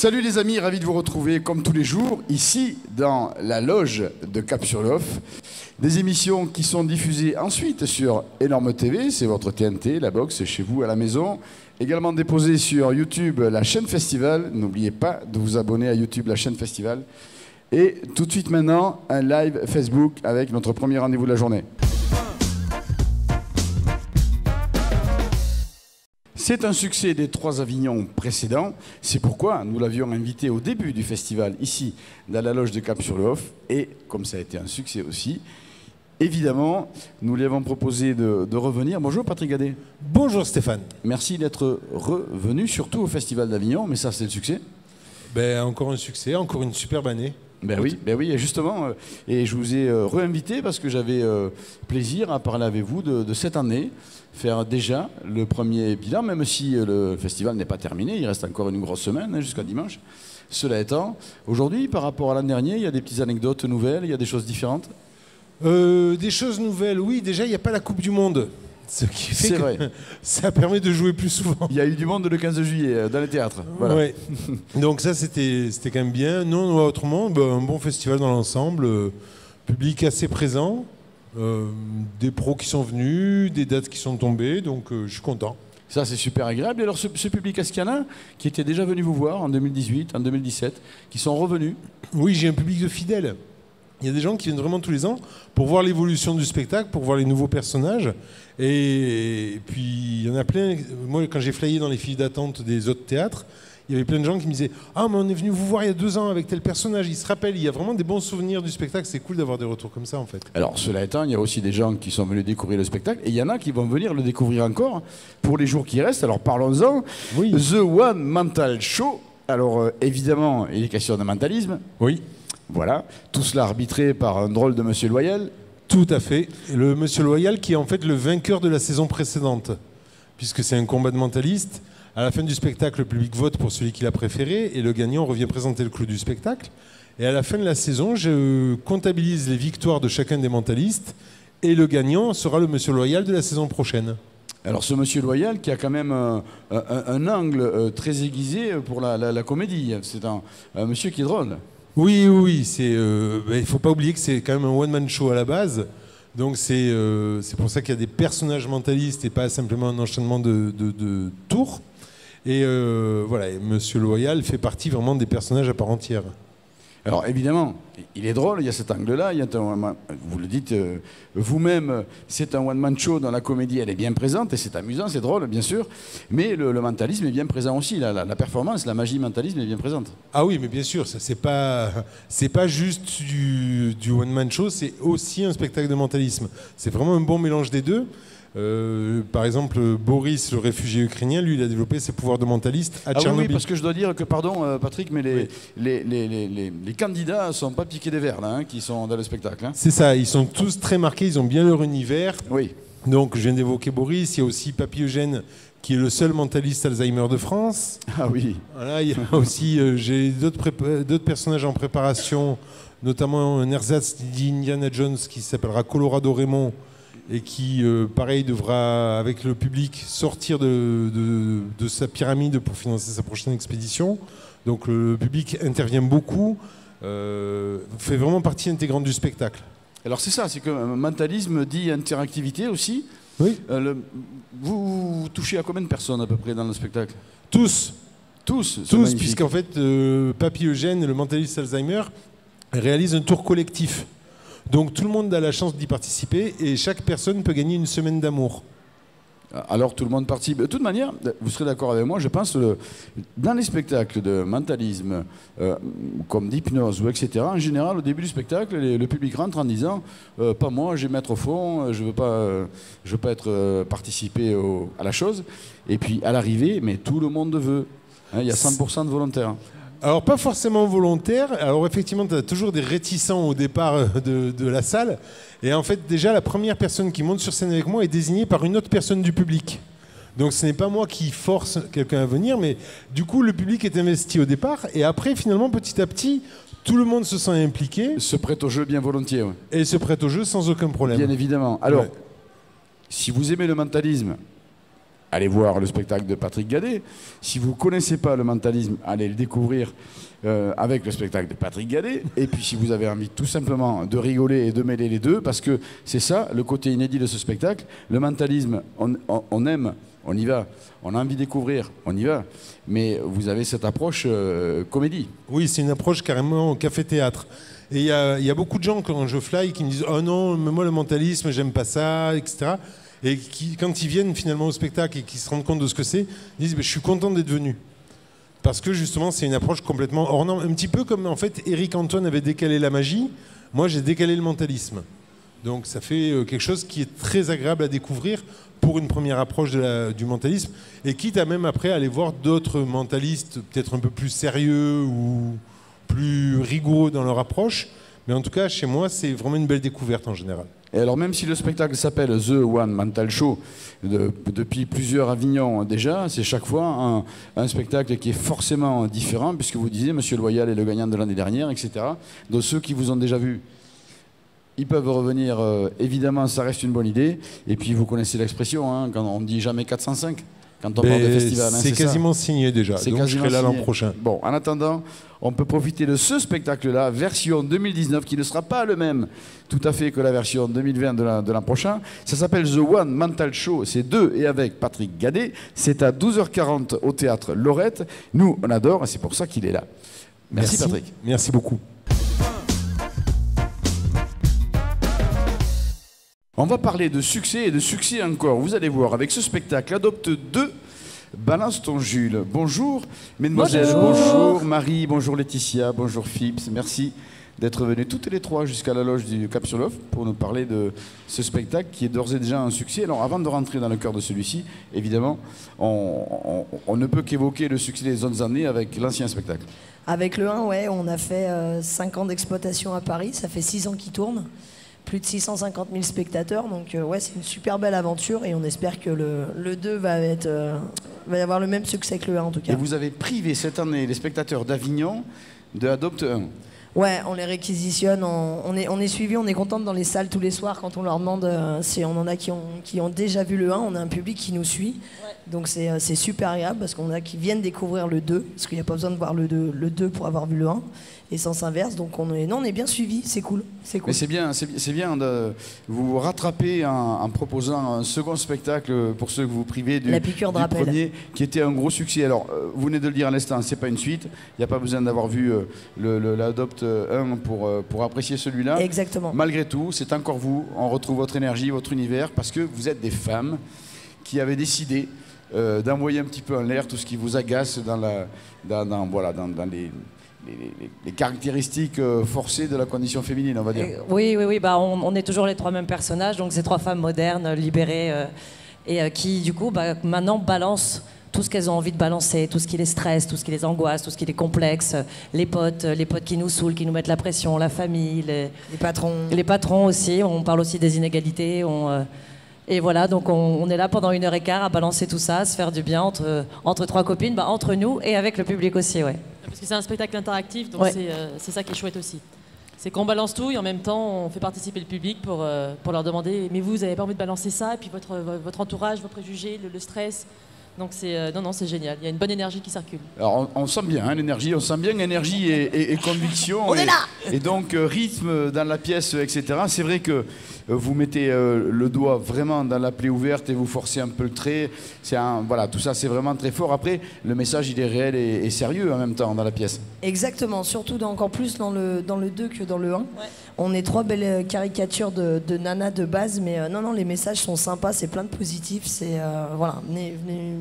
Salut les amis, ravi de vous retrouver comme tous les jours ici dans la loge de Cap-sur-l'Off. Des émissions qui sont diffusées ensuite sur Énorme TV, c'est votre TNT, la box, c'est chez vous à la maison. Également déposées sur YouTube, la chaîne Festival. N'oubliez pas de vous abonner à YouTube, la chaîne Festival. Et tout de suite maintenant, un live Facebook avec notre premier rendez-vous de la journée. C'est un succès des 3 Avignons précédents. C'est pourquoi nous l'avions invité au début du festival, ici, dans la loge de Cap-sur-l'Off. Et comme ça a été un succès aussi, évidemment, nous lui avons proposé de revenir. Bonjour Patrick Gadet. Bonjour Stéphane. Merci d'être revenu, surtout au Festival d'Avignon. Mais ça, c'est le succès. Encore un succès, encore une superbe année. Ben oui, et justement, et je vous ai réinvité parce que j'avais plaisir à parler avec vous de cette année, faire déjà le premier bilan, même si le festival n'est pas terminé, il reste encore une grosse semaine jusqu'à dimanche. Cela étant, aujourd'hui, par rapport à l'an dernier, il y a des petites anecdotes nouvelles, il y a des choses différentes. Des choses nouvelles, oui, déjà il n'y a pas la Coupe du Monde. Ce qui fait que ça permet de jouer plus souvent. Il y a eu du monde le 15 juillet dans les théâtres. Voilà. Ouais. Donc ça, c'était quand même bien. Non, autrement, un bon festival dans l'ensemble. Public assez présent. Des pros qui sont venus, des dates qui sont tombées. Donc je suis content. Ça, c'est super agréable. Et alors, ce public, est-ce qu'il y en a qui était déjà venu vous voir en 2018, en 2017, qui sont revenus? Oui, j'ai un public de fidèles. Il y a des gens qui viennent vraiment tous les ans pour voir l'évolution du spectacle, pour voir les nouveaux personnages. Et puis, il y en a plein. Moi, quand j'ai flyé dans les files d'attente des autres théâtres, il y avait plein de gens qui me disaient « Ah, mais on est venu vous voir il y a 2 ans avec tel personnage. » Ils se rappellent. Il y a vraiment des bons souvenirs du spectacle. C'est cool d'avoir des retours comme ça, en fait. Alors, cela étant, il y a aussi des gens qui sont venus découvrir le spectacle. Et il y en a qui vont venir le découvrir encore pour les jours qui restent. Alors, parlons-en. Oui. The One Mental Show. Alors, évidemment, il est question de mentalisme. Oui. Voilà, tout cela arbitré par un drôle de Monsieur Loyal. Tout à fait. Le Monsieur Loyal qui est en fait le vainqueur de la saison précédente, puisque c'est un combat de mentaliste. À la fin du spectacle, le public vote pour celui qu'il a préféré et le gagnant revient présenter le clou du spectacle. Et à la fin de la saison, je comptabilise les victoires de chacun des mentalistes et le gagnant sera le Monsieur Loyal de la saison prochaine. Alors ce Monsieur Loyal qui a quand même un angle très aiguisé pour la comédie. C'est un monsieur qui est drôle. Oui, il ne faut pas oublier que c'est quand même un one-man show à la base. Donc c'est pour ça qu'il y a des personnages mentalistes et pas simplement un enchaînement de tours. Et voilà, et Monsieur Loyal fait partie vraiment des personnages à part entière. Alors évidemment, il est drôle, il y a cet angle-là, vous le dites vous-même, c'est un one-man show dont la comédie elle est bien présente et c'est amusant, c'est drôle bien sûr, mais le mentalisme est bien présent aussi, la performance, la magie mentalisme est bien présente. Ah oui, mais bien sûr, ça c'est pas juste du one-man show, c'est aussi un spectacle de mentalisme. C'est vraiment un bon mélange des deux. Par exemple, Boris, le réfugié ukrainien, lui, il a développé ses pouvoirs de mentaliste à Tchernobyl. Oui, parce que je dois dire que, pardon Patrick, mais les candidats ne sont pas piqués des verres, là, qui sont dans le spectacle. Hein. C'est ça, ils sont tous très marqués, ils ont bien leur univers. Oui. Donc, je viens d'évoquer Boris, il y a aussi Papy Eugène, qui est le seul mentaliste Alzheimer de France. Ah oui. Voilà, il y a aussi, j'ai d'autres personnages en préparation, notamment un ersatz d'Indiana Jones qui s'appellera Colorado Raymond, et qui, pareil, devra, avec le public, sortir de sa pyramide pour financer sa prochaine expédition. Donc le public intervient beaucoup, fait vraiment partie intégrante du spectacle. Alors c'est ça, c'est que mentalisme dit interactivité aussi. Oui. Vous touchez à combien de personnes à peu près dans le spectacle? Tous, puisqu'en fait, Papy Eugène, le mentaliste Alzheimer, réalise un tour collectif. Donc tout le monde a la chance d'y participer et chaque personne peut gagner une semaine d'amour. Alors tout le monde participe. De toute manière, vous serez d'accord avec moi, je pense que dans les spectacles de mentalisme, comme d'hypnose ou etc., en général, au début du spectacle, le public rentre en disant pas moi, je vais mettre au fond, je veux pas être participer à la chose. Et puis à l'arrivée, mais tout le monde veut. Hein, il y a 100% de volontaires. Alors, pas forcément volontaire. Alors, effectivement, tu as toujours des réticents au départ de la salle. Et en fait, déjà, la première personne qui monte sur scène avec moi est désignée par une autre personne du public. Donc, ce n'est pas moi qui force quelqu'un à venir, mais du coup, le public est investi au départ. Et après, finalement, petit à petit, tout le monde se sent impliqué. Se prête au jeu bien volontiers. Ouais. Et se prête au jeu sans aucun problème. Bien évidemment. Alors, si vous aimez le mentalisme, allez voir le spectacle de Patrick Gadet. Si vous ne connaissez pas le mentalisme, allez le découvrir avec le spectacle de Patrick Gadet. Et puis si vous avez envie tout simplement de rigoler et de mêler les deux, parce que c'est ça le côté inédit de ce spectacle. Le mentalisme, on aime, on y va. On a envie de découvrir, on y va. Mais vous avez cette approche comédie. Oui, c'est une approche carrément café-théâtre. Et il y a beaucoup de gens, quand je fly, qui me disent « Oh non, mais moi le mentalisme, j'aime pas ça, etc. » Et qui, quand ils viennent finalement au spectacle et qu'ils se rendent compte de ce que c'est, ils disent « Je suis content d'être venu. » Parce que justement, c'est une approche complètement hors norme. Un petit peu comme en fait Éric Antoine avait décalé la magie, moi j'ai décalé le mentalisme. Donc ça fait quelque chose qui est très agréable à découvrir pour une première approche du mentalisme. Et quitte à même après aller voir d'autres mentalistes peut-être un peu plus sérieux ou plus rigoureux dans leur approche. Mais en tout cas, chez moi, c'est vraiment une belle découverte en général. Et alors même si le spectacle s'appelle The One Mental Show depuis plusieurs Avignon déjà, c'est chaque fois un spectacle qui est forcément différent, puisque vous disiez Monsieur Loyal est le gagnant de l'année dernière, etc. Donc ceux qui vous ont déjà vu, ils peuvent revenir, évidemment ça reste une bonne idée. Et puis vous connaissez l'expression, hein, quand on dit jamais 405 quand on parle de festival. Hein, c'est quasiment signé déjà, donc je serai là l'an prochain. Bon, en attendant, on peut profiter de ce spectacle-là, version 2019, qui ne sera pas le même tout à fait que la version 2020 de l'an prochain. Ça s'appelle The One Mental Show, c'est de et avec Patrick Gadet. C'est à 12h40 au Théâtre Lorette. Nous, on adore et c'est pour ça qu'il est là. Merci Patrick. Merci beaucoup. On va parler de succès et de succès encore. Vous allez voir, avec ce spectacle, Adopte 2, Balance ton Jules. Bonjour, mesdemoiselles, bonjour Marie, bonjour Laetitia, bonjour Phipps. Merci d'être venus toutes les trois jusqu'à la loge du Cap sur l'Off pour nous parler de ce spectacle qui est d'ores et déjà un succès. Alors avant de rentrer dans le cœur de celui-ci, évidemment, on ne peut qu'évoquer le succès des autres années avec l'ancien spectacle. Avec le 1, ouais, on a fait 5 ans d'exploitation à Paris, ça fait 6 ans qu'il tourne. Plus de 650 000 spectateurs, donc ouais, c'est une super belle aventure et on espère que le 2 va avoir le même succès que le 1 en tout cas. Et vous avez privé cette année les spectateurs d'Avignon de Adopte 1. Ouais, on les réquisitionne, on est suivi, on est contente dans les salles tous les soirs quand on leur demande si on en a qui ont déjà vu le 1, on a un public qui nous suit. Ouais. Donc c'est super agréable parce qu'on a qui viennent découvrir le 2, parce qu'il n'y a pas besoin de voir le 2 pour avoir vu le 1. Et sens inverse, donc on est bien suivi, c'est cool. Mais c'est bien de vous rattraper en proposant un second spectacle pour ceux que vous privez du premier, qui était un gros succès. Alors, vous venez de le dire à l'instant, c'est pas une suite, il n'y a pas besoin d'avoir vu l'Adopte 1 pour apprécier celui-là. Exactement. Malgré tout, c'est encore vous, on retrouve votre énergie, votre univers, parce que vous êtes des femmes qui avaient décidé d'envoyer un petit peu en l'air tout ce qui vous agace dans les caractéristiques forcées de la condition féminine, on va dire. Oui, bah, on est toujours les trois mêmes personnages, donc ces trois femmes modernes, libérées, et qui, du coup, bah, maintenant balancent tout ce qu'elles ont envie de balancer, tout ce qui les stresse, tout ce qui les angoisse, tout ce qui les complexe, les potes qui nous saoulent, qui nous mettent la pression, la famille, les patrons. Les patrons aussi, on parle aussi des inégalités, et voilà, donc on est là pendant 1h15 à balancer tout ça, à se faire du bien entre trois copines, bah, entre nous et avec le public aussi, ouais. Parce que c'est un spectacle interactif, donc ouais. C'est ça qui est chouette aussi. C'est qu'on balance tout et en même temps on fait participer le public pour leur demander mais vous n'avez pas envie de balancer ça, et puis votre entourage, vos préjugés, le stress. Donc non, c'est génial, il y a une bonne énergie qui circule. Alors on sent bien l'énergie, on sent bien énergie et conviction. On est là. Et donc rythme dans la pièce, etc. C'est vrai que vous mettez le doigt vraiment dans la plaie ouverte et vous forcez un peu le trait. Voilà, tout ça c'est vraiment très fort. Après, le message il est réel et sérieux en même temps dans la pièce. Exactement, surtout encore plus dans le 2 que dans le 1. Ouais. On est 3 belles caricatures de nanas de base, mais non, les messages sont sympas, c'est plein de positifs, voilà,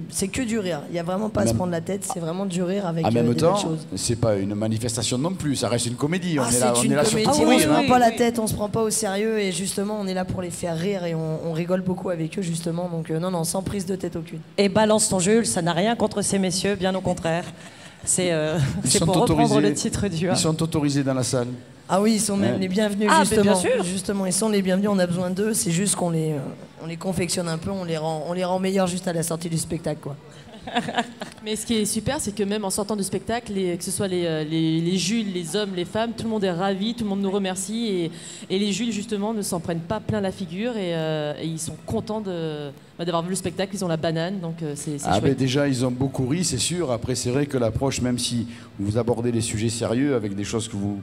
c'est que du rire. Il n'y a vraiment pas à se prendre la tête, c'est vraiment du rire avec des belles choses. C'est pas une manifestation non plus, ça reste une comédie. On est là sur tout rire. On se prend pas la tête, on se prend pas au sérieux et justement on est là pour les faire rire et on rigole beaucoup avec eux justement. Donc non, sans prise de tête aucune. Et Balance ton Jules, ça n'a rien contre ces messieurs, bien au contraire. C'est pour reprendre le titre du 1. Ils sont autorisés dans la salle. Ah oui, ils sont même les bienvenus, justement. Bien sûr. Justement, ils sont les bienvenus, on a besoin d'eux, c'est juste qu'on les confectionne un peu, on les rend meilleurs juste à la sortie du spectacle, quoi. Mais ce qui est super, c'est que même en sortant du spectacle, que ce soit les Jules, les hommes, les femmes, tout le monde est ravi, tout le monde nous remercie. Et les Jules, justement, ne s'en prennent pas plein la figure et ils sont contents d'avoir vu le spectacle. Ils ont la banane, donc c'est chouette. Ben déjà, ils ont beaucoup ri, c'est sûr. Après, c'est vrai que l'approche, même si vous abordez des sujets sérieux avec des choses que vous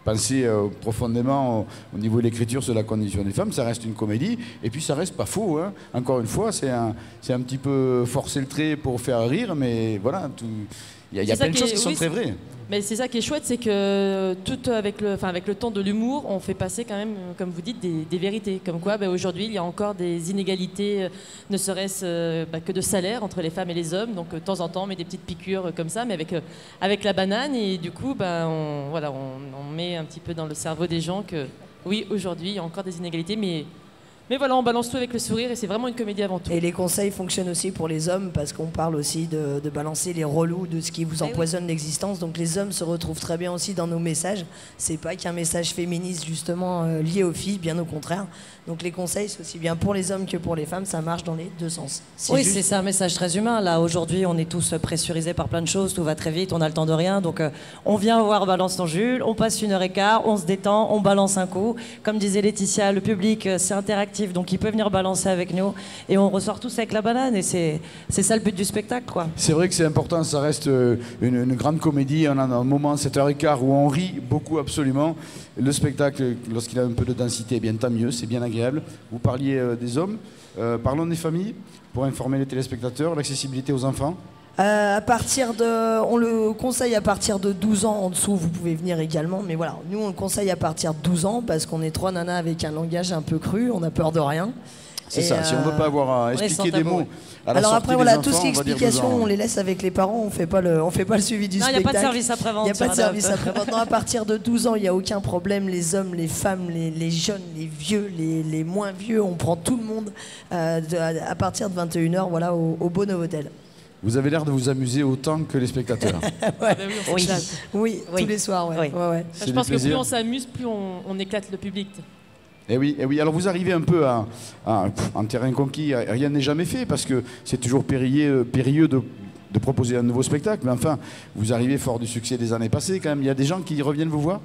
pensez profondément au niveau de l'écriture sur la condition des femmes, ça reste une comédie. Et puis, ça reste pas faux. Hein. Encore une fois, c'est un petit peu forcer le trait pour faire rire, mais voilà, il y a plein de choses qui sont très vraies. Mais c'est ça qui est chouette, c'est que tout avec le ton de l'humour, on fait passer quand même, comme vous dites, des vérités. Comme quoi, aujourd'hui, il y a encore des inégalités, ne serait-ce que de salaire entre les femmes et les hommes. Donc, de temps en temps, on met des petites piqûres comme ça, mais avec la banane. Et du coup, on met un petit peu dans le cerveau des gens que, oui, aujourd'hui, il y a encore des inégalités, mais voilà, on balance tout avec le sourire et c'est vraiment une comédie avant tout. Et les conseils fonctionnent aussi pour les hommes parce qu'on parle aussi de balancer les relous de ce qui vous empoisonne l'existence. Donc les hommes se retrouvent très bien aussi dans nos messages. C'est pas qu'un message féministe justement lié aux filles, bien au contraire. Donc les conseils, c'est aussi bien pour les hommes que pour les femmes, ça marche dans les deux sens. Oui, c'est un message très humain. Là, aujourd'hui, on est tous pressurisés par plein de choses, tout va très vite, on a le temps de rien. Donc on vient voir Balance ton Jules, on passe 1h15, on se détend, on balance un coup. Comme disait Laetitia, le public, c'est interactif, donc il peut venir balancer avec nous. Et on ressort tous avec la banane. Et c'est ça le but du spectacle, quoi. C'est vrai que c'est important, ça reste une grande comédie. On a un moment, 7h15, où on rit beaucoup, absolument. Le spectacle, lorsqu'il a un peu de densité, eh bien tant mieux, c'est bien agréable. Vous parliez des hommes, parlons des familles, pour informer les téléspectateurs, l'accessibilité aux enfants. On le conseille à partir de 12 ans, en dessous vous pouvez venir également, mais voilà, nous on le conseille à partir de 12 ans parce qu'on est trois nanas avec un langage un peu cru, on a peur de rien. C'est ça, si on ne veut pas avoir à expliquer des mots à la Alors sortie après voilà, des tout ce qui est enfants, explication, on les laisse avec les parents, on fait pas le suivi du spectacle. Il n'y a pas de service après-vente. Il n'y a pas de service après-vente. Non, à partir de 12 ans, il n'y a aucun problème. Les hommes, les femmes, les jeunes, les vieux, les moins vieux, on prend tout le monde à partir de 21h voilà, au Beau Novotel. Vous avez l'air de vous amuser autant que les spectateurs. Oui, tous les soirs. Ouais. Oui. Ouais. Je pense que plus on s'amuse, plus on éclate le public. Eh oui. Alors vous arrivez un peu en terrain conquis, rien n'est jamais fait parce que c'est toujours périlleux de proposer un nouveau spectacle. Mais enfin, vous arrivez fort du succès des années passées quand même. Il y a des gens qui reviennent vous voir ?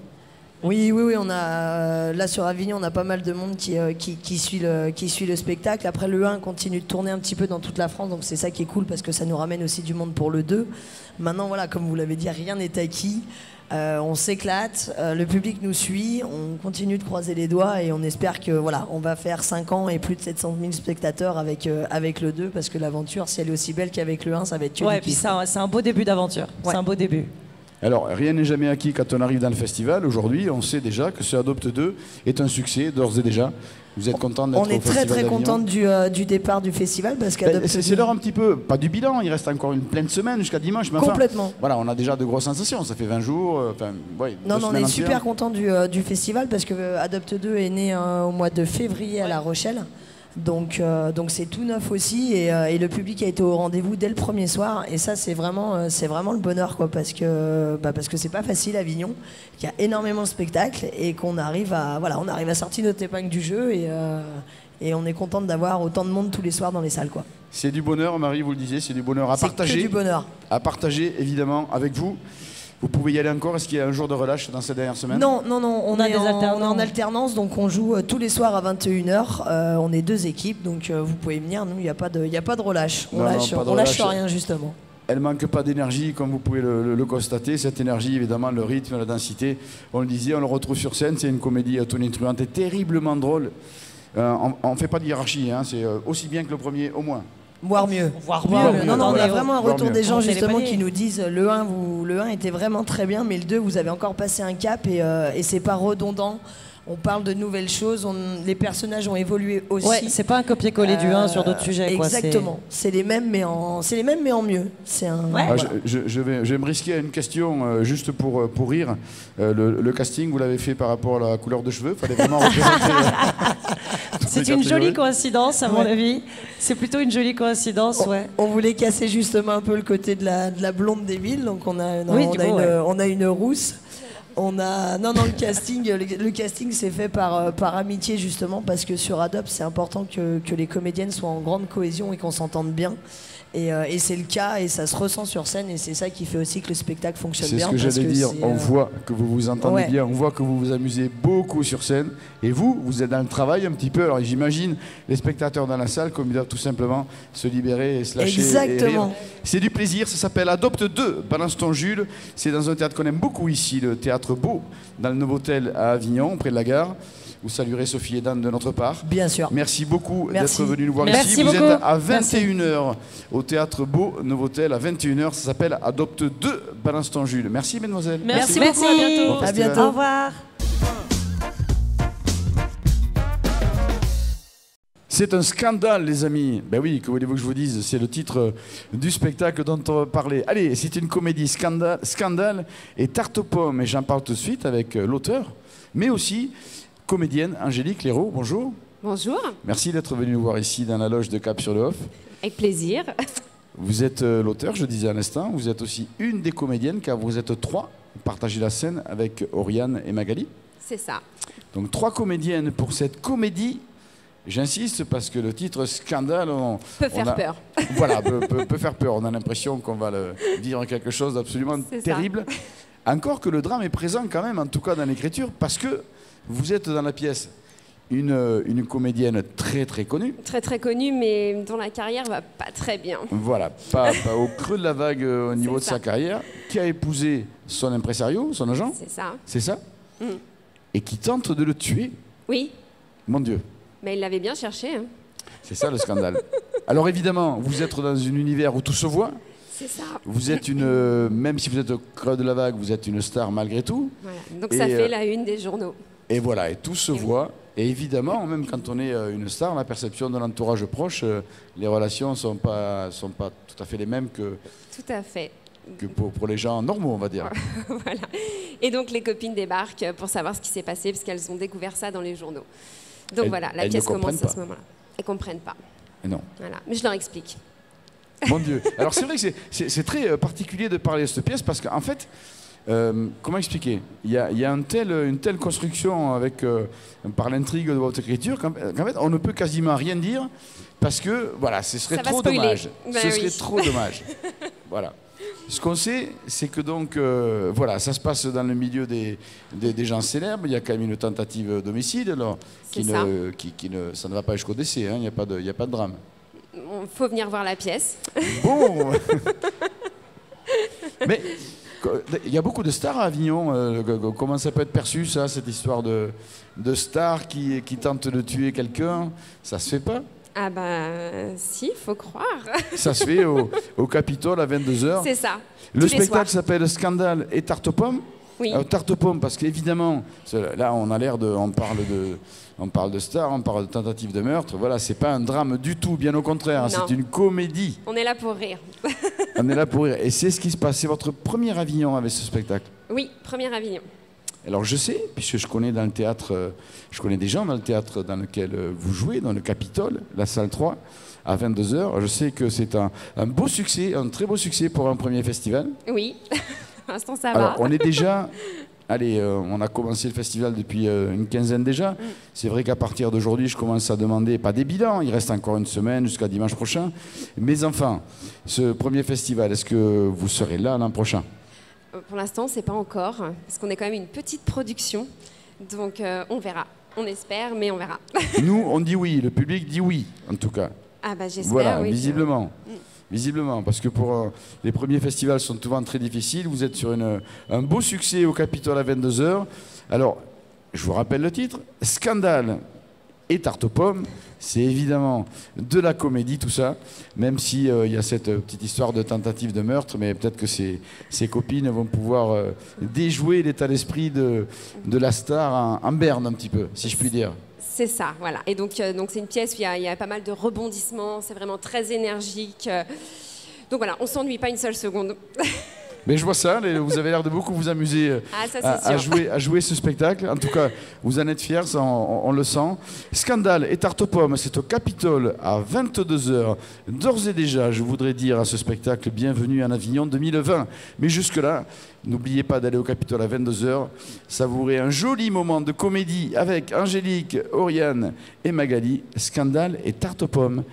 Oui, on a là sur Avignon, on a pas mal de monde qui suit le spectacle. Après le 1 continue de tourner un petit peu dans toute la France, donc c'est ça qui est cool parce que ça nous ramène aussi du monde pour le 2. Maintenant voilà, comme vous l'avez dit, rien n'est acquis. On s'éclate, le public nous suit, on continue de croiser les doigts et on espère que voilà, on va faire 5 ans et plus de 700 000 spectateurs avec le 2 parce que l'aventure, si elle est aussi belle qu'avec le 1, ça va être Ouais, et puis c'est un beau début d'aventure. Ouais. C'est un beau début. Alors, rien n'est jamais acquis quand on arrive dans le festival. Aujourd'hui, on sait déjà que ce Adopte 2 est un succès, d'ores et déjà. Vous êtes content d'être au Festival d'Avignon ? On est très contente du départ du festival parce qu'Adopte 2... C'est l'heure un petit peu, pas du bilan, il reste encore une pleine semaine jusqu'à dimanche. Mais complètement. Enfin, voilà, on a déjà de grosses sensations, ça fait 20 jours. Non, on est super content du festival parce que Adopte 2 est né au mois de février à La Rochelle. Donc c'est tout neuf aussi et le public a été au rendez-vous dès le premier soir et ça c'est vraiment le bonheur quoi parce que c'est pas facile à Avignon, il y a énormément de spectacles et qu'on arrive à sortir notre épingle du jeu et on est contente d'avoir autant de monde tous les soirs dans les salles quoi. C'est du bonheur, Marie, vous le disiez, c'est du bonheur à partager. C'est que du bonheur. À partager évidemment avec vous. Vous pouvez y aller encore. Est-ce qu'il y a un jour de relâche dans cette dernière semaine ? Non, on est en alternance, donc on joue tous les soirs à 21h. On est 2 équipes, donc vous pouvez venir. Nous, il n'y a pas de relâche. On lâche rien, justement. Elle manque pas d'énergie, comme vous pouvez le constater. Cette énergie, évidemment, le rythme, la densité, on le disait, on le retrouve sur scène. C'est une comédie tonitruante et terriblement drôle. On ne fait pas de hiérarchie, hein. C'est aussi bien que le premier, au moins. Voire mieux. Non, on a vraiment un retour des gens justement qui nous disent le 1 était vraiment très bien, mais le 2 vous avez encore passé un cap et c'est pas redondant. On parle de nouvelles choses, les personnages ont évolué aussi. Ouais, c'est pas un copier-coller du 1 sur d'autres sujets. Exactement. C'est les mêmes mais en mieux. C'est un. Ouais. Voilà. Je vais me risquer à une question juste pour rire. Le casting, vous l'avez fait par rapport à la couleur de cheveux. Fallait vraiment représenter. C'est une jolie coïncidence à mon avis. C'est plutôt une jolie coïncidence, ouais. On voulait casser justement un peu le côté de la blonde des villes, donc on a une rousse. Le casting s'est fait par amitié justement parce que sur Adopte c'est important que les comédiennes soient en grande cohésion et qu'on s'entende bien Et c'est le cas, et ça se ressent sur scène, et c'est ça qui fait aussi que le spectacle fonctionne C'est bien. ce que j'allais dire. On voit que vous vous entendez Ouais. bien, on voit que vous vous amusez beaucoup sur scène. Et vous êtes dans le travail un petit peu. Alors j'imagine les spectateurs dans la salle comme ils doivent tout simplement se libérer et se lâcher. Exactement. Et rire. C'est du plaisir. Ça s'appelle Adopte 2, Balance ton Jules. C'est dans un théâtre qu'on aime beaucoup ici, le Théâtre Beau, dans le Novotel à Avignon, près de la gare. Vous saluerez Sophie et Dan de notre part. Bien sûr. Merci beaucoup Merci. d'être venu nous voir Merci ici. Vous beaucoup. êtes à Merci. 21h au Théâtre Beau, Novotel, à 21h. Ça s'appelle Adopte 2, Balance ton Jules. Merci, mesdemoiselles. Merci beaucoup, à bientôt. Bon À festival. bientôt. Au revoir. C'est un scandale, les amis. Ben oui, que voulez-vous que je vous dise? C'est le titre du spectacle dont on va parler. Allez, c'est une comédie scandale et tarte aux pommes. Et j'en parle tout de suite avec l'auteur, mais aussi comédienne Angélique Léraud. Bonjour. Bonjour, Merci d'être venu nous voir ici dans la loge de Cap-sur-le-Hoff. avec plaisir. Vous êtes l'auteur, je disais à l'instant. Vous êtes aussi une des comédiennes, car vous êtes 3. Vous partagez la scène avec Oriane et Magali. C'est ça. Donc 3 comédiennes pour cette comédie. J'insiste parce que le titre scandale Peut faire peur. Voilà, peut faire peur. On a l'impression qu'on va vivre quelque chose d'absolument C'est ça. terrible. Encore que le drame est présent quand même, en tout cas dans l'écriture, parce que vous êtes dans la pièce une comédienne très très connue. Très très connue, mais dont la carrière va pas très bien. Voilà, pas au creux de la vague au niveau de C'est sa ça. carrière, qui a épousé son impresario, son agent, C'est ça. c'est ça Mm. Et qui tente de le tuer. Oui, Mon Dieu. mais il l'avait bien cherché. Hein. C'est ça le scandale. Alors évidemment, vous êtes dans un univers où tout se voit. C'est ça. Vous êtes même si vous êtes au creux de la vague, vous êtes une star malgré tout. Voilà. Donc Et, ça fait la une des journaux. Et voilà, et tout se oui. voit. Et évidemment, même quand on est une star, la perception de l'entourage proche, les relations sont pas tout à fait les mêmes que Tout à fait. pour les gens normaux, on va dire. Voilà. Et donc les copines débarquent pour savoir ce qui s'est passé, parce qu'elles ont découvert ça dans les journaux. Donc Elles- voilà, la elles ne pièce comprennent commence à pas. ce moment-là. Elles comprennent pas. Et non. Voilà. Mais je leur explique. Mon Dieu. Alors c'est vrai que c'est très particulier de parler de cette pièce parce qu'en fait, comment expliquer? Il y a une telle construction par l'intrigue de votre écriture qu'en fait on ne peut quasiment rien dire parce que voilà, ce serait Ça va trop spoiler. dommage. Ben Ce serait oui. trop dommage. Voilà. Ce qu'on sait, c'est que donc, voilà, ça se passe dans le milieu des gens célèbres. Il y a quand même une tentative d'homicide, alors, C'est ça. ça ne va pas jusqu'au décès, hein, il n'y a pas de drame. Il faut venir voir la pièce. Bon Mais il y a beaucoup de stars à Avignon. Comment ça peut être perçu, ça, cette histoire de stars qui tentent de tuer quelqu'un? Ça se fait pas. Ah bah si, faut croire. Ça se fait au Capitole à 22h. C'est ça. Le tous les spectacle soirs. s'appelle Scandale et tarte aux pommes. Oui. Tarte aux pommes, parce qu'évidemment, là, on a l'air de. On parle de stars, on parle de tentative de meurtre. Voilà, c'est pas un drame du tout, bien au contraire. Non. C'est une comédie. On est là pour rire. On est là pour rire. Et c'est ce qui se passe. C'est votre premier Avignon avec ce spectacle. Oui, premier Avignon. Alors je sais, puisque je connais dans le théâtre, je connais des gens dans le théâtre dans lequel vous jouez, dans le Capitole, la salle 3, à 22h. Je sais que c'est un beau succès, un très beau succès pour un premier festival. Oui. Pour l'instant, ça Alors va. on est déjà, allez, on a commencé le festival depuis une quinzaine déjà. C'est vrai qu'à partir d'aujourd'hui, je commence à demander, pas des bilans, il reste encore une semaine jusqu'à dimanche prochain. Mais enfin, ce premier festival, est-ce que vous serez là l'an prochain? Pour l'instant, c'est pas encore, parce qu'on est quand même une petite production. Donc on verra. On espère, mais on verra. Nous, on dit oui, le public dit oui, en tout cas. Ah bah j'espère, Voilà, oui. visiblement. Visiblement, parce que pour les premiers festivals sont souvent très difficiles. Vous êtes sur un beau succès au Capitole à 22h. Alors, je vous rappelle le titre, Scandale et tarte aux pommes. C'est évidemment de la comédie, tout ça, même s'il y a cette petite histoire de tentative de meurtre, mais peut-être que ces copines vont pouvoir déjouer l'état d'esprit de la star en berne un petit peu, si je puis dire. C'est ça, voilà. Et donc c'est une pièce où il y a pas mal de rebondissements, c'est vraiment très énergique. Donc voilà, on s'ennuie pas une seule seconde. Mais je vois ça, vous avez l'air de beaucoup vous amuser à jouer ce spectacle. En tout cas, vous en êtes fiers, ça, on le sent. Scandale et tarte aux pommes, c'est au Capitole à 22 h. D'ores et déjà, je voudrais dire à ce spectacle, bienvenue en Avignon 2020. Mais jusque-là, n'oubliez pas d'aller au Capitole à 22 h, savourer un joli moment de comédie avec Angélique, Oriane et Magali. Scandale et tarte aux pommes.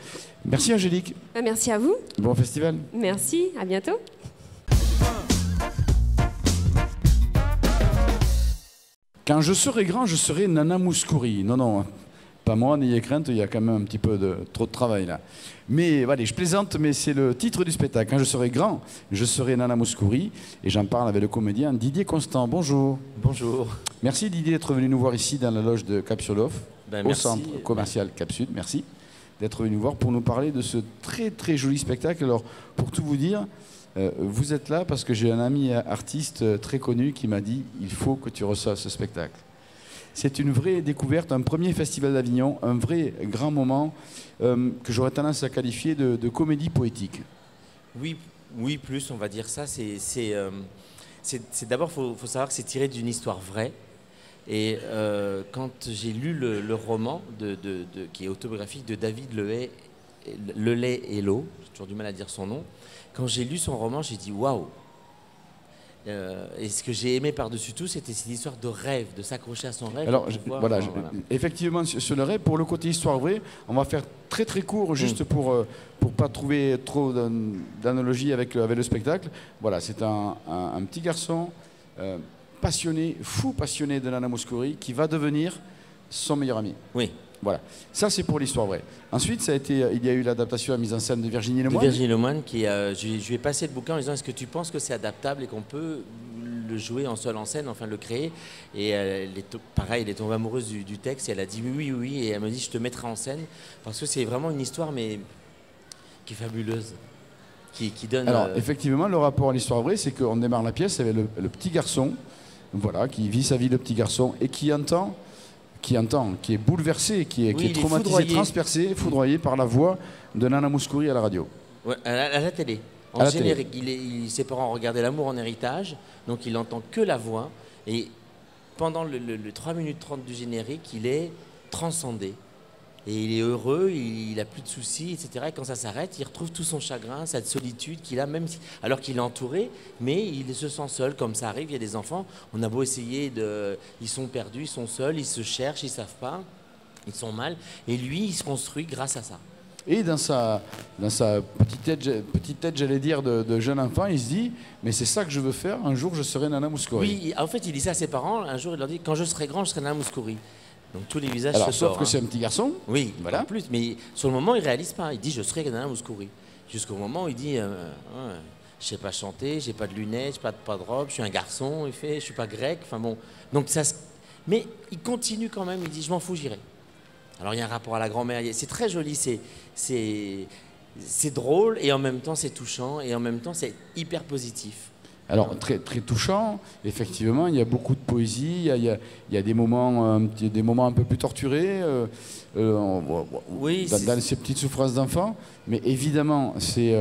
Merci Angélique. Merci à vous. Bon festival. Merci, à bientôt. Quand je serai grand, je serai Nana Mouskouri. Non, non, pas moi, n'ayez crainte, il y a quand même un petit peu trop de travail là. Mais voilà, je plaisante, mais c'est le titre du spectacle. Quand je serai grand, je serai Nana Mouskouri. Et j'en parle avec le comédien Didier Constant. Bonjour. Bonjour. Merci Didier d'être venu nous voir ici dans la loge de Cap sur l'Off, au centre commercial Cap Sud. Merci d'être venu nous voir pour nous parler de ce très très joli spectacle. Alors, pour tout vous dire, vous êtes là parce que j'ai un ami artiste très connu qui m'a dit « il faut que tu reçoives ce spectacle ». C'est une vraie découverte, un premier festival d'Avignon, un vrai grand moment que j'aurais tendance à qualifier de comédie poétique. Oui, plus on va dire ça. D'abord, faut savoir que c'est tiré d'une histoire vraie. Et quand j'ai lu le roman qui est autobiographique de David Lelay et Hello, j'ai toujours du mal à dire son nom, quand j'ai lu son roman, j'ai dit waouh. Et ce que j'ai aimé par-dessus tout, c'était cette histoire de rêve, de s'accrocher à son rêve. Alors, effectivement, sur le rêve, pour le côté histoire vraie, on va faire très très court, juste pour pas trouver trop d'analogie avec le spectacle. Voilà, c'est un petit garçon passionné, fou passionné de Nana Mouskouri, qui va devenir son meilleur ami. Oui. Voilà, ça c'est pour l'histoire vraie. Ensuite, il y a eu l'adaptation à mise en scène de Virginie Lemoine. Virginie Lemoine, je lui ai passé le bouquin en disant est-ce que tu penses que c'est adaptable et qu'on peut le jouer en seul en scène, enfin le créer. Et pareil, elle est tombée amoureuse du texte et elle a dit oui, et elle me dit je te mettrai en scène parce que c'est vraiment une histoire mais qui est fabuleuse. Qui donne... Alors effectivement, le rapport à l'histoire vraie, c'est qu'on démarre la pièce avec le petit garçon, voilà, qui vit sa vie de petit garçon et qui est bouleversé, qui est traumatisé, transpercé, foudroyé par la voix de Nana Mouskouri à la radio. Ouais, à la télé. En générique, ses parents regardaient L'amour en héritage, donc il n'entend que la voix. Et pendant le 3 minutes 30 du générique, il est transcendé. Et il est heureux, il n'a plus de soucis, etc. Et quand ça s'arrête, il retrouve tout son chagrin, cette solitude qu'il a, même alors qu'il est entouré, mais il se sent seul, comme ça arrive. Il y a des enfants, on a beau essayer ils sont perdus, ils sont seuls, ils se cherchent, ils ne savent pas, ils sont mal. Et lui, il se construit grâce à ça. Et dans sa petite tête, j'allais dire, de jeune enfant, il se dit « mais c'est ça que je veux faire, un jour je serai Nana Mouskouri ». Oui, en fait, il dit ça à ses parents. Un jour, il leur dit « quand je serai grand, je serai Nana Mouskouri ». Donc tous les visages se sauf que c'est un petit garçon. Oui, voilà. En plus. Mais sur le moment, il ne réalise pas. Il dit « je serai Nana Mouskouri ». Jusqu'au moment où il dit « je ne sais pas chanter, je n'ai pas de lunettes, je n'ai pas de robe, je suis un garçon, je ne suis pas grec. » Enfin bon. Donc ça, mais il continue quand même, il dit « je m'en fous, j'irai ». Alors il y a un rapport à la grand-mère. C'est très joli, c'est drôle et en même temps c'est touchant et en même temps c'est hyper positif. Alors, très, très touchant, effectivement, il y a beaucoup de poésie, il y a des moments un peu plus torturés oui, dans ces petites souffrances d'enfants, mais évidemment, c'est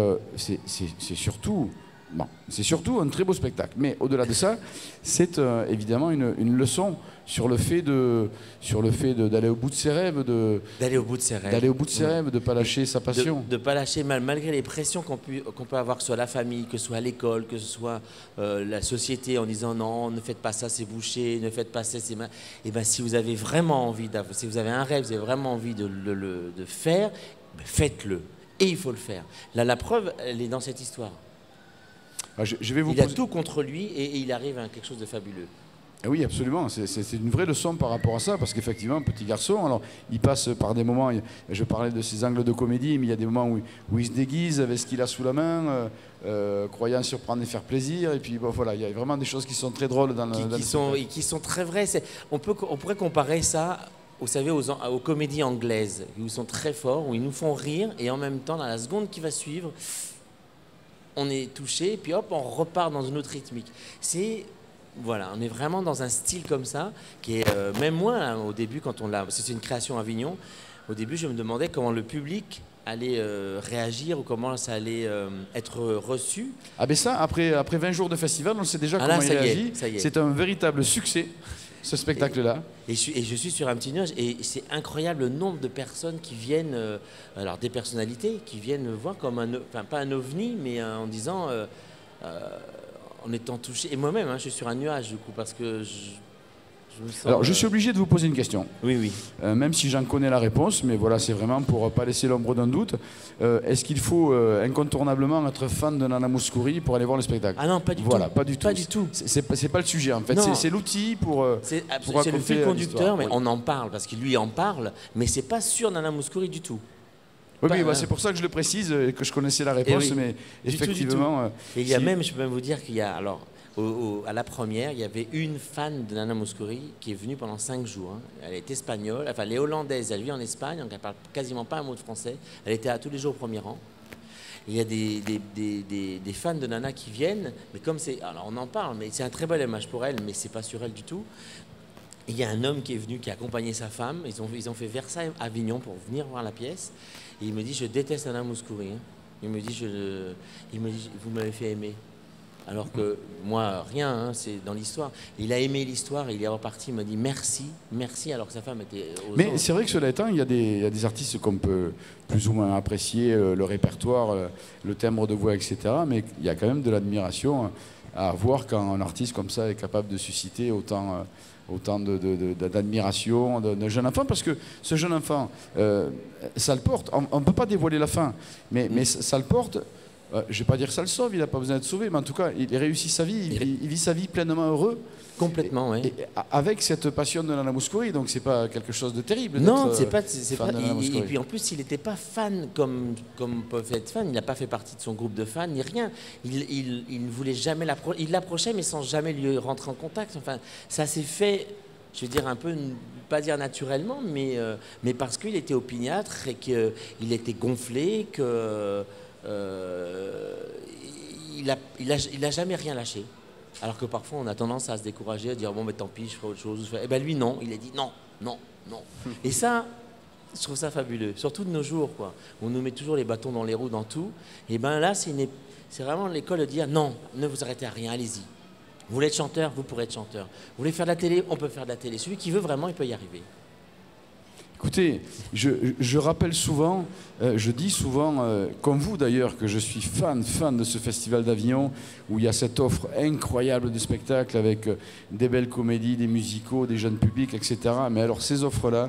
surtout un très beau spectacle. Mais au-delà de ça, c'est évidemment une leçon sur le fait d'aller au bout de ses rêves, d'aller au bout de ses rêves, de ne pas lâcher sa passion, de ne pas lâcher malgré les pressions qu'on peut avoir, que ce soit la famille, que ce soit l'école, que ce soit la société, en disant non, ne faites pas ça, c'est bouché, ne faites pas ça, c'est mal. Et ben si vous avez vraiment envie, si vous avez un rêve, vous avez vraiment envie de faire, ben faites-le. Et il faut le faire. Là, la preuve, elle est dans cette histoire. Il a tout contre lui et il arrive à quelque chose de fabuleux. Oui, absolument. C'est une vraie leçon par rapport à ça, parce qu'effectivement, un petit garçon, alors, il passe par des moments, je parlais de ses angles de comédie, mais il y a des moments où il se déguise avec ce qu'il a sous la main, croyant surprendre et faire plaisir, et puis bon, voilà, il y a vraiment des choses qui sont très drôles qui sont très vraies. On pourrait comparer ça, vous savez, aux comédies anglaises, où ils sont très forts, où ils nous font rire, et en même temps, dans la seconde qui va suivre, on est touché, et puis hop, on repart dans une autre rythmique. Voilà, on est vraiment dans un style comme ça, qui est, même moi, hein, au début, quand c'est une création à Avignon, au début, je me demandais comment le public allait réagir ou comment ça allait être reçu. Ah ben ça, après 20 jours de festival, on sait déjà Ah comment là, il ça y est, réagit. ça y est. C'est un véritable succès, ce spectacle-là. Et je suis sur un petit nuage et c'est incroyable le nombre de personnes qui viennent, alors des personnalités, qui viennent me voir comme enfin pas un ovni, mais en disant, en étant touché. Et moi-même, hein, je suis sur un nuage du coup, parce que je me sens... Alors, je suis obligé de vous poser une question. Oui, oui. Même si j'en connais la réponse, mais voilà, c'est vraiment pour pas laisser l'ombre d'un doute. Est-ce qu'il faut incontournablement être fan de Nana Mouskouri pour aller voir le spectacle? Ah non, pas du tout. Voilà, pas du tout. Pas du tout. C'est pas le sujet, en fait. C'est l'outil pour c'est raconter le fil conducteur, mais oui. on en parle, parce qu'il lui en parle, mais c'est pas sur Nana Mouskouri du tout. Oui, c'est pour ça que je le précise, que je connaissais la réponse, oui, mais du effectivement... Et il y a même, je peux même vous dire qu'il y a... Alors, à la première, il y avait une fan de Nana Mouskouri qui est venue pendant 5 jours. Hein. Elle est espagnole, enfin elle est hollandaise, elle vit en Espagne, donc elle parle quasiment pas un mot de français. Elle était à tous les jours au premier rang. Et il y a des fans de Nana qui viennent, mais comme c'est... Alors on en parle, mais c'est un très bel image pour elle, mais c'est pas sur elle du tout. Et il y a un homme qui est venu, qui a accompagné sa femme. Ils ont fait Versailles-Avignon pour venir voir la pièce. Et il me dit, je déteste Nana Mouskouri. Hein. Il me dit, vous m'avez fait aimer. Alors que moi, rien, hein, c'est dans l'histoire. Il a aimé l'histoire, il est reparti, il m'a dit merci, merci, alors que sa femme était aux Mais anges. c'est vrai que cela étant, il y a des artistes qu'on peut plus ou moins apprécier, le répertoire, le timbre de voix, etc. Mais il y a quand même de l'admiration à voir quand un artiste comme ça est capable de susciter autant d'admiration d'un jeune enfant, parce que ce jeune enfant, ça le porte. On ne peut pas dévoiler la fin, mais ça le porte. Je ne vais pas dire que ça le sauve, il n'a pas besoin d'être sauvé, mais en tout cas, il réussit sa vie, il vit sa vie pleinement heureux. Complètement, oui. Avec cette passion de Nana Mouskouri, donc c'est pas quelque chose de terrible. Non, c'est pas. Et puis en plus, il n'était pas fan comme peuvent être fans. Il n'a pas fait partie de son groupe de fans ni rien. Il ne voulait jamais l'approcher. Il l'approchait, mais sans jamais lui rentrer en contact. Enfin, ça s'est fait. Je veux dire un peu, pas dire naturellement, mais parce qu'il était opiniâtre et qu'il était gonflé, que. Il a jamais rien lâché. Alors que parfois on a tendance à se décourager, à dire bon mais tant pis, je ferai autre chose. Et ben lui non, il a dit non, non, non. Et ça, je trouve ça fabuleux, surtout de nos jours quoi. On nous met toujours les bâtons dans les roues dans tout. Et ben là c'est vraiment l'école de dire non, ne vous arrêtez à rien, allez-y. Vous voulez être chanteur, vous pourrez être chanteur. Vous voulez faire de la télé, on peut faire de la télé. Celui qui veut vraiment, il peut y arriver. Écoutez, je rappelle souvent, je dis souvent, comme vous d'ailleurs, que je suis fan de ce festival d'Avignon, où il y a cette offre incroyable de spectacles avec des belles comédies, des musicaux, des jeunes publics, etc. Mais alors ces offres-là,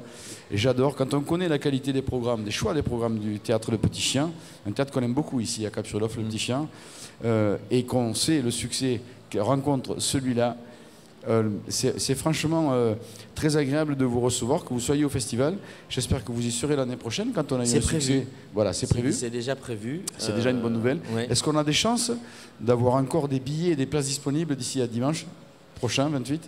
j'adore. Quand on connaît la qualité des programmes, des choix des programmes du théâtre Le Petit Chien, un théâtre qu'on aime beaucoup ici à Cap-sur-l'Off, Le Petit Chien, et qu'on sait le succès que rencontre celui-là, c'est franchement très agréable de vous recevoir, que vous soyez au festival. J'espère que vous y serez l'année prochaine quand on a eu un succès. Voilà, c'est prévu. C'est déjà prévu. C'est déjà une bonne nouvelle. Ouais. Est-ce qu'on a des chances d'avoir encore des billets et des places disponibles d'ici à dimanche prochain, 28 ?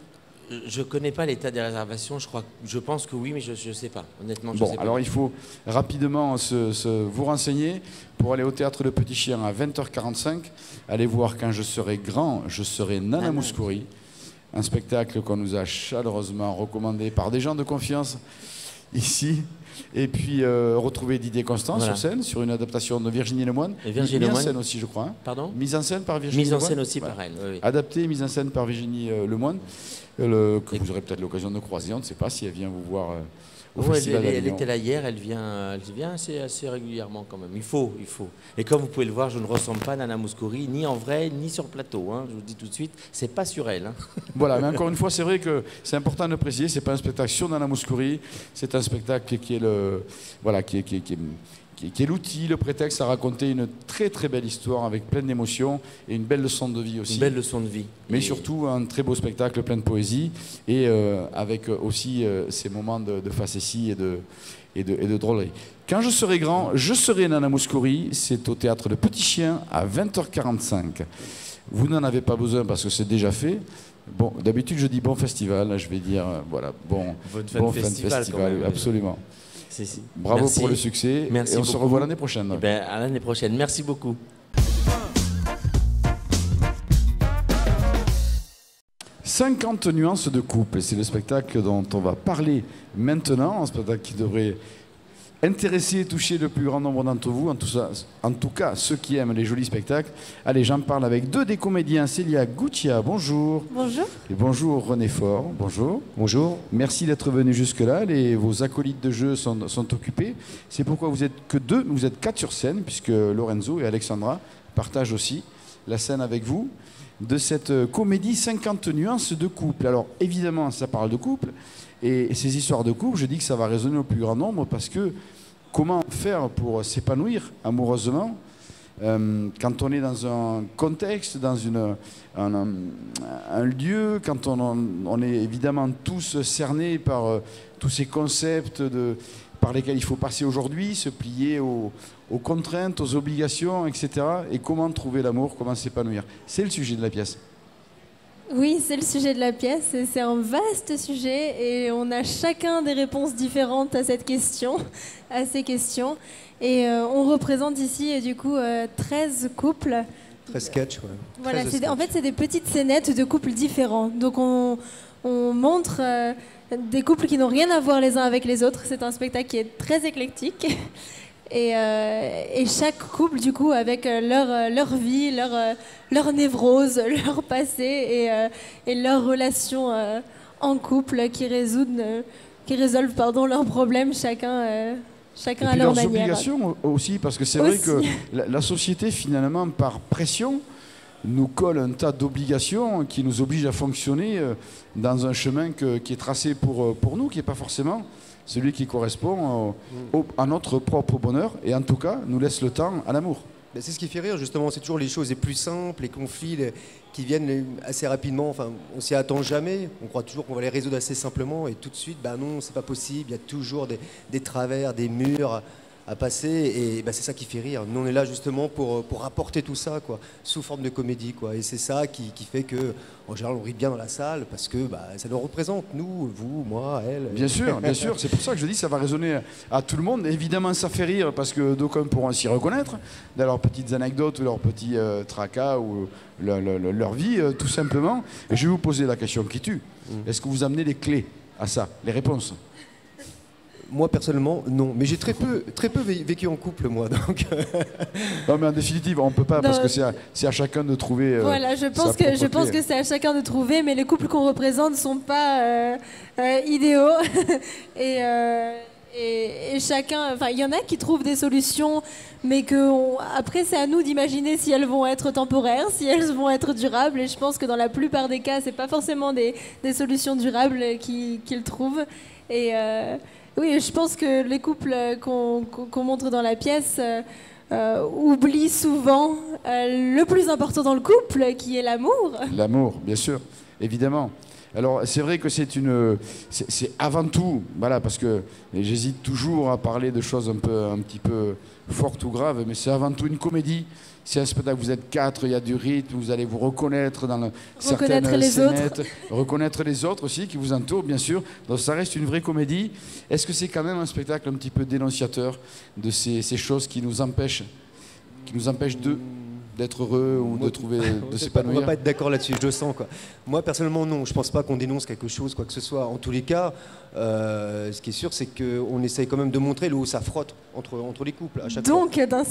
Je ne connais pas l'état des réservations. Je pense que oui, mais je ne sais pas. Honnêtement, je sais pas. Alors il faut rapidement vous renseigner pour aller au théâtre Le Petit Chien à 20h45. Allez voir Quand je serai grand, je serai Nana Mouskouri. Un spectacle qu'on nous a chaleureusement recommandé par des gens de confiance ici. Et puis retrouver Didier Constant sur scène, sur une adaptation de Virginie Lemoine. Mise en scène aussi, je crois. Hein. Pardon ? Mise en scène par Virginie Lemoine. Mise en scène aussi par elle. Oui. Adaptée et mise en scène par Virginie Lemoine, que vous aurez peut-être l'occasion de croiser. On ne sait pas si elle vient vous voir au festival d'Avignon. Elle était là hier, elle vient assez régulièrement quand même. Il faut. Et comme vous pouvez le voir, je ne ressemble pas à Nana Mouskouri, ni en vrai, ni sur plateau. Hein. Je vous le dis tout de suite, c'est pas sur elle. Hein. Voilà, mais encore une fois, c'est vrai que c'est important de le préciser, c'est pas un spectacle sur Nana Mouskouri, c'est un spectacle qui est l'outil, le prétexte à raconter une très très belle histoire avec plein d'émotions et une belle leçon de vie aussi. Une belle leçon de vie. Mais surtout un très beau spectacle plein de poésie et avec aussi ces moments de facétie et de drôlerie. Quand je serai grand, je serai Nana Mouskouri, c'est au théâtre Le Petit Chien à 20h45. Vous n'en avez pas besoin parce que c'est déjà fait. Bon, d'habitude je dis bon festival, là je vais dire voilà, bon fin de festival même, absolument. Si. Bravo Merci. pour le succès. Merci et on beaucoup. se revoit l'année prochaine. Eh ben, à l'année prochaine. Merci beaucoup. 50 nuances de couple, c'est le spectacle dont on va parler maintenant, un spectacle qui devrait intéresser et toucher le plus grand nombre d'entre vous, en tout cas ceux qui aiment les jolis spectacles. Allez, j'en parle avec deux des comédiens. Célia Goutia, bonjour. Bonjour. Et bonjour René Faure, bonjour. Bonjour. Merci d'être venu jusque-là. Vos acolytes de jeu sont occupés. C'est pourquoi vous êtes que deux, vous êtes 4 sur scène, puisque Lorenzo et Alexandra partagent aussi la scène avec vous, de cette comédie 50 nuances de couple. Alors évidemment, ça parle de couple. Et ces histoires de couple, je dis que ça va résonner au plus grand nombre parce que comment faire pour s'épanouir amoureusement quand on est dans un contexte, dans un lieu, quand on est évidemment tous cernés par tous ces concepts par lesquels il faut passer aujourd'hui, se plier aux contraintes, aux obligations, etc. Et comment trouver l'amour, comment s'épanouir. C'est le sujet de la pièce. Oui, c'est le sujet de la pièce. C'est un vaste sujet et on a chacun des réponses différentes à cette question, à ces questions. Et on représente ici du coup 13 couples. 13 sketchs, ouais. Voilà, en fait, c'est des petites scénettes de couples différents. Donc on montre des couples qui n'ont rien à voir les uns avec les autres. C'est un spectacle qui est très éclectique. Et chaque couple, du coup, avec leur vie, leur névrose, leur passé et leurs relations en couple qui résolvent leurs problèmes, chacun à leur manière. Et leurs obligations aussi, parce que c'est vrai que la société, finalement, par pression, nous colle un tas d'obligations qui nous obligent à fonctionner dans un chemin qui est tracé pour nous, qui n'est pas forcément celui qui correspond à notre propre bonheur et en tout cas nous laisse le temps à l'amour. C'est ce qui fait rire justement, c'est toujours les choses les plus simples, les conflits qui viennent assez rapidement, enfin on s'y attend jamais, on croit toujours qu'on va les résoudre assez simplement et tout de suite, non, c'est pas possible, il y a toujours des travers, des murs à passer et c'est ça qui fait rire. Nous on est là justement pour apporter tout ça quoi, sous forme de comédie quoi. Et c'est ça qui fait que en général on rit bien dans la salle parce que ça nous représente, nous, vous, moi, elle. Bien sûr, c'est pour ça que je dis ça va résonner à tout le monde. Évidemment ça fait rire parce que d'aucuns pourront s'y reconnaître dans leurs petites anecdotes ou leurs petits tracas ou leur vie tout simplement. Et je vais vous poser la question qui tue. Est-ce que vous amenez les clés à ça, les réponses? Moi personnellement non, mais j'ai très peu vécu en couple moi donc. Non mais en définitive on peut pas parce que c'est à chacun de trouver. Voilà, je pense que c'est à chacun de trouver, mais les couples qu'on représente ne sont pas idéaux et chacun, enfin il y en a qui trouvent des solutions, mais après c'est à nous d'imaginer si elles vont être temporaires, si elles vont être durables. Et je pense que dans la plupart des cas c'est pas forcément des solutions durables qu'ils trouvent Oui, je pense que les couples qu'on montre dans la pièce oublient souvent le plus important dans le couple, qui est l'amour. L'amour, bien sûr, évidemment. Alors c'est vrai que c'est avant tout, voilà, parce que j'hésite toujours à parler de choses un petit peu fortes ou graves, mais c'est avant tout une comédie. C'est un spectacle, vous êtes 4, il y a du rythme, vous allez vous reconnaître dans certaines scénettes, reconnaître les autres aussi qui vous entourent, bien sûr. Donc ça reste une vraie comédie. Est-ce que c'est quand même un spectacle un petit peu dénonciateur de ces choses qui nous empêchent d'être heureux ou de s'épanouir? On va pas être d'accord là-dessus, je le sens quoi. Moi personnellement non, je pense pas qu'on dénonce quelque chose, quoi que ce soit. En tous les cas, ce qui est sûr, c'est qu'on essaye quand même de montrer où ça frotte entre les couples à chaque fois. Donc d'un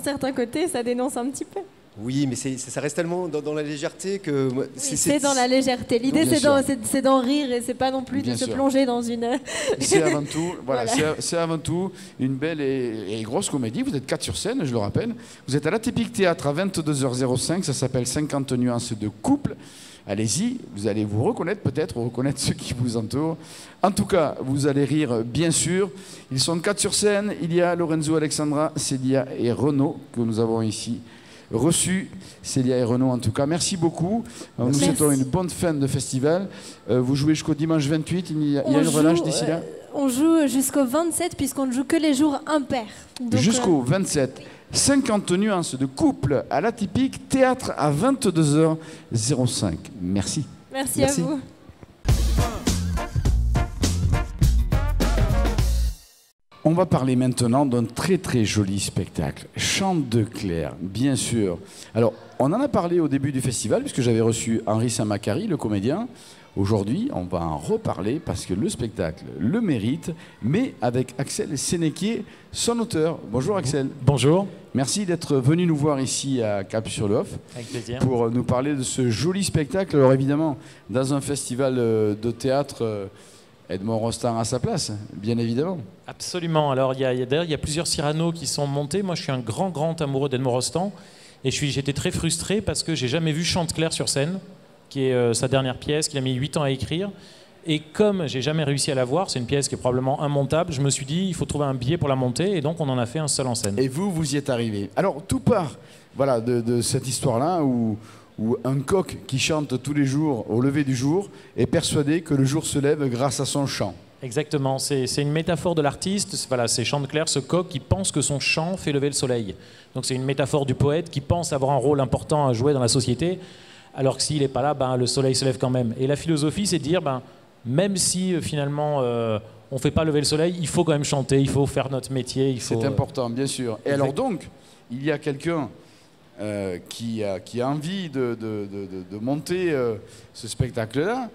certain côté, ça dénonce un petit peu. Oui, mais ça reste tellement dans la légèreté que... C'est dans la légèreté. L'idée, c'est d'en rire et c'est pas non plus de se plonger dans une... C'est avant tout, voilà. C'est avant tout une belle et grosse comédie. Vous êtes 4 sur scène, je le rappelle. Vous êtes à l'Atypique Théâtre à 22h05. Ça s'appelle 50 nuances de couple. Allez-y, vous allez vous reconnaître peut-être, reconnaître ceux qui vous entourent. En tout cas, vous allez rire, bien sûr. Ils sont 4 sur scène. Il y a Lorenzo, Alexandra, Célia et Renaud que nous avons ici reçu. Célia et Renaud, en tout cas, merci beaucoup. Nous souhaitons une bonne fin de festival. Vous jouez jusqu'au dimanche 28. Il y a une relâche d'ici là? On joue jusqu'au 27 puisqu'on ne joue que les jours impairs. Jusqu'au 27. 50 nuances de couple à l'Atypique Théâtre à 22h05. Merci. Merci à vous. On va parler maintenant d'un très très joli spectacle, Chant de Clair, bien sûr. Alors, on en a parlé au début du festival, puisque j'avais reçu Henri Saint-Macary, le comédien. Aujourd'hui, on va en reparler parce que le spectacle le mérite, mais avec Axel Sénéquier, son auteur. Bonjour Axel. Bonjour. Merci d'être venu nous voir ici à Cap-sur-Lof. Avec plaisir. Pour nous parler de ce joli spectacle. Alors évidemment, dans un festival de théâtre, Edmond Rostand a sa place, bien évidemment. Absolument. Alors d'ailleurs, il y a plusieurs Cyrano qui sont montés. Moi, je suis un grand amoureux d'Edmond Rostand. Et j'étais très frustré parce que j'ai jamais vu Chanteclair sur scène, qui est sa dernière pièce, qu'il a mis 8 ans à écrire. Et comme j'ai jamais réussi à la voir, c'est une pièce qui est probablement immontable, je me suis dit, il faut trouver un billet pour la monter, et donc on en a fait un seul en scène. Et vous y êtes arrivé. Alors, tout part voilà, de cette histoire-là où un coq qui chante tous les jours au lever du jour est persuadé que le jour se lève grâce à son chant. Exactement, c'est une métaphore de l'artiste, voilà, c'est Chanteclair, ce coq qui pense que son chant fait lever le soleil. Donc c'est une métaphore du poète qui pense avoir un rôle important à jouer dans la société, alors que s'il n'est pas là, ben, le soleil se lève quand même. Et la philosophie, c'est de dire, ben, même si finalement on ne fait pas lever le soleil, il faut quand même chanter, il faut faire notre métier. C'est important, bien sûr. Et alors donc, il y a quelqu'un qui a envie de monter ce spectacle-là.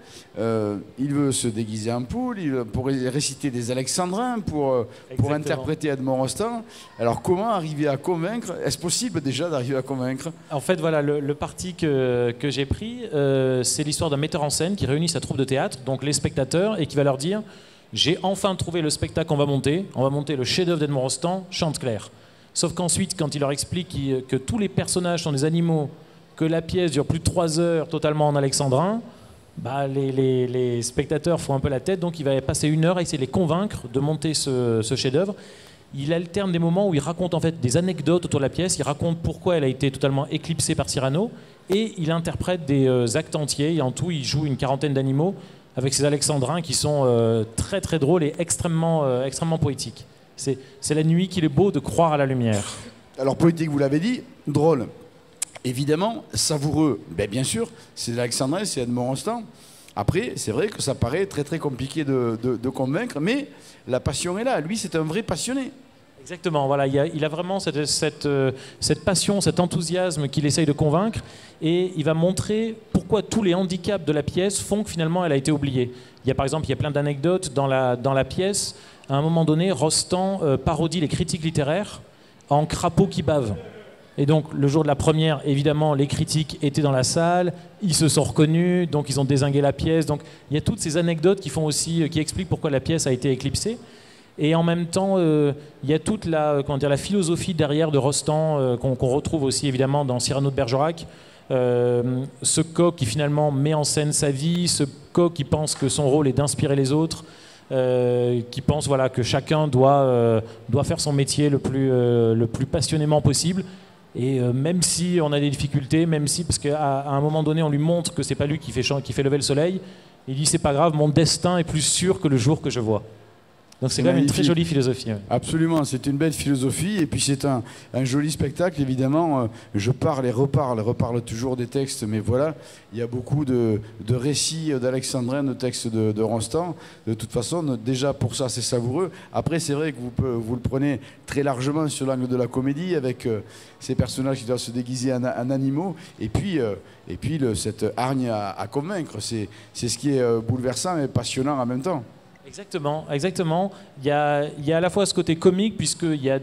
Il veut se déguiser en poule, pour réciter des alexandrins, pour interpréter Edmond Rostand. Alors comment arriver à convaincre? Est-ce possible déjà d'arriver à convaincre? En fait, voilà, le parti que j'ai pris, c'est l'histoire d'un metteur en scène qui réunit sa troupe de théâtre, donc les spectateurs, et qui va leur dire « J'ai enfin trouvé le spectacle qu'on va monter. On va monter le chef-d'œuvre d'Edmond Rostand, Chanteclair. » Sauf qu'ensuite, quand il leur explique que tous les personnages sont des animaux, que la pièce dure plus de 3 heures totalement en alexandrin, bah les spectateurs font un peu la tête, donc il va passer 1 heure à essayer de les convaincre de monter ce chef-d'œuvre. Il alterne des moments où il raconte en fait des anecdotes autour de la pièce, il raconte pourquoi elle a été totalement éclipsée par Cyrano, et il interprète des actes entiers, et en tout il joue une 40aine d'animaux avec ces alexandrins qui sont très très drôles et extrêmement poétiques. C'est la nuit qu'il est beau de croire à la lumière. Alors poétique, vous l'avez dit, drôle. Évidemment, savoureux, bien sûr, c'est l'alexandrin, c'est Edmond Rostand. Après, c'est vrai que ça paraît très très compliqué de convaincre, mais la passion est là. Lui, c'est un vrai passionné. Exactement, voilà, il a vraiment cette passion, cet enthousiasme qu'il essaye de convaincre, et il va montrer pourquoi tous les handicaps de la pièce font que finalement elle a été oubliée. Par exemple, il y a plein d'anecdotes dans la pièce. À un moment donné, Rostand parodie les critiques littéraires en crapauds qui bavent. Et donc, le jour de la première, évidemment, les critiques étaient dans la salle, ils se sont reconnus, donc ils ont dézingué la pièce. Donc, il y a toutes ces anecdotes qui expliquent pourquoi la pièce a été éclipsée. Et en même temps, il y a toute la philosophie derrière de Rostand qu'on retrouve aussi, évidemment, dans Cyrano de Bergerac. Ce coq qui, finalement, met en scène sa vie, ce coq qui pense que son rôle est d'inspirer les autres, qui pense que chacun doit faire son métier le plus passionnément possible. Et même si on a des difficultés, parce qu'à un moment donné on lui montre que c'est pas lui qui fait lever le soleil, il dit c'est pas grave, mon destin est plus sûr que le jour que je vois. Donc c'est quand même une très jolie philosophie. Ouais. Absolument, c'est une belle philosophie et puis c'est un joli spectacle évidemment. Je parle et reparle toujours des textes, mais voilà, il y a beaucoup de récits d'Alexandrin, de textes de Rostand. De toute façon, déjà pour ça c'est savoureux. Après c'est vrai que vous le prenez très largement sur l'angle de la comédie avec ces personnages qui doivent se déguiser en animaux et puis cette hargne à convaincre. C'est ce qui est bouleversant et passionnant en même temps. Exactement. Il y a à la fois ce côté comique, puisqu'il y a